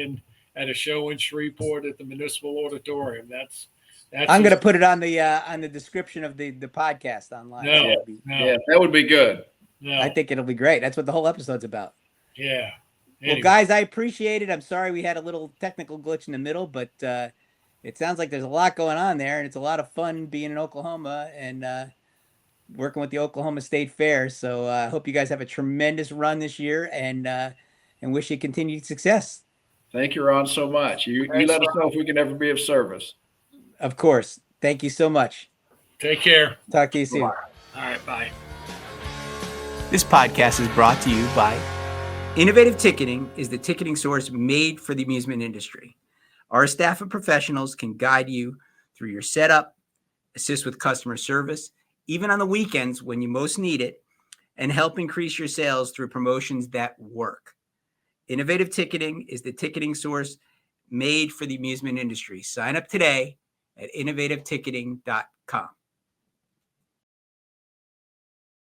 C: at a show in Shreveport at the Municipal Auditorium. That's
B: I'm going to put it on the description of the podcast online.
C: No,
D: Yeah, that would be good.
C: No.
B: I think it'll be great. That's what the whole episode's about.
C: Yeah.
B: Well, guys, I appreciate it. I'm sorry we had a little technical glitch in the middle, but it sounds like there's a lot going on there, and it's a lot of fun being in Oklahoma and working with the Oklahoma State Fair. So I hope you guys have a tremendous run this year, and wish you continued success.
D: Thank you, Ron, so much. You let us know if we can ever be of service.
B: Of course. Thank you so much.
C: Take care.
B: Talk to you soon.
C: All right, bye.
B: This podcast is brought to you by Innovative Ticketing is the ticketing source made for the amusement industry. Our staff of professionals can guide you through your setup, assist with customer service, even on the weekends when you most need it, and help increase your sales through promotions that work. Innovative Ticketing is the ticketing source made for the amusement industry. Sign up today at innovativeticketing.com.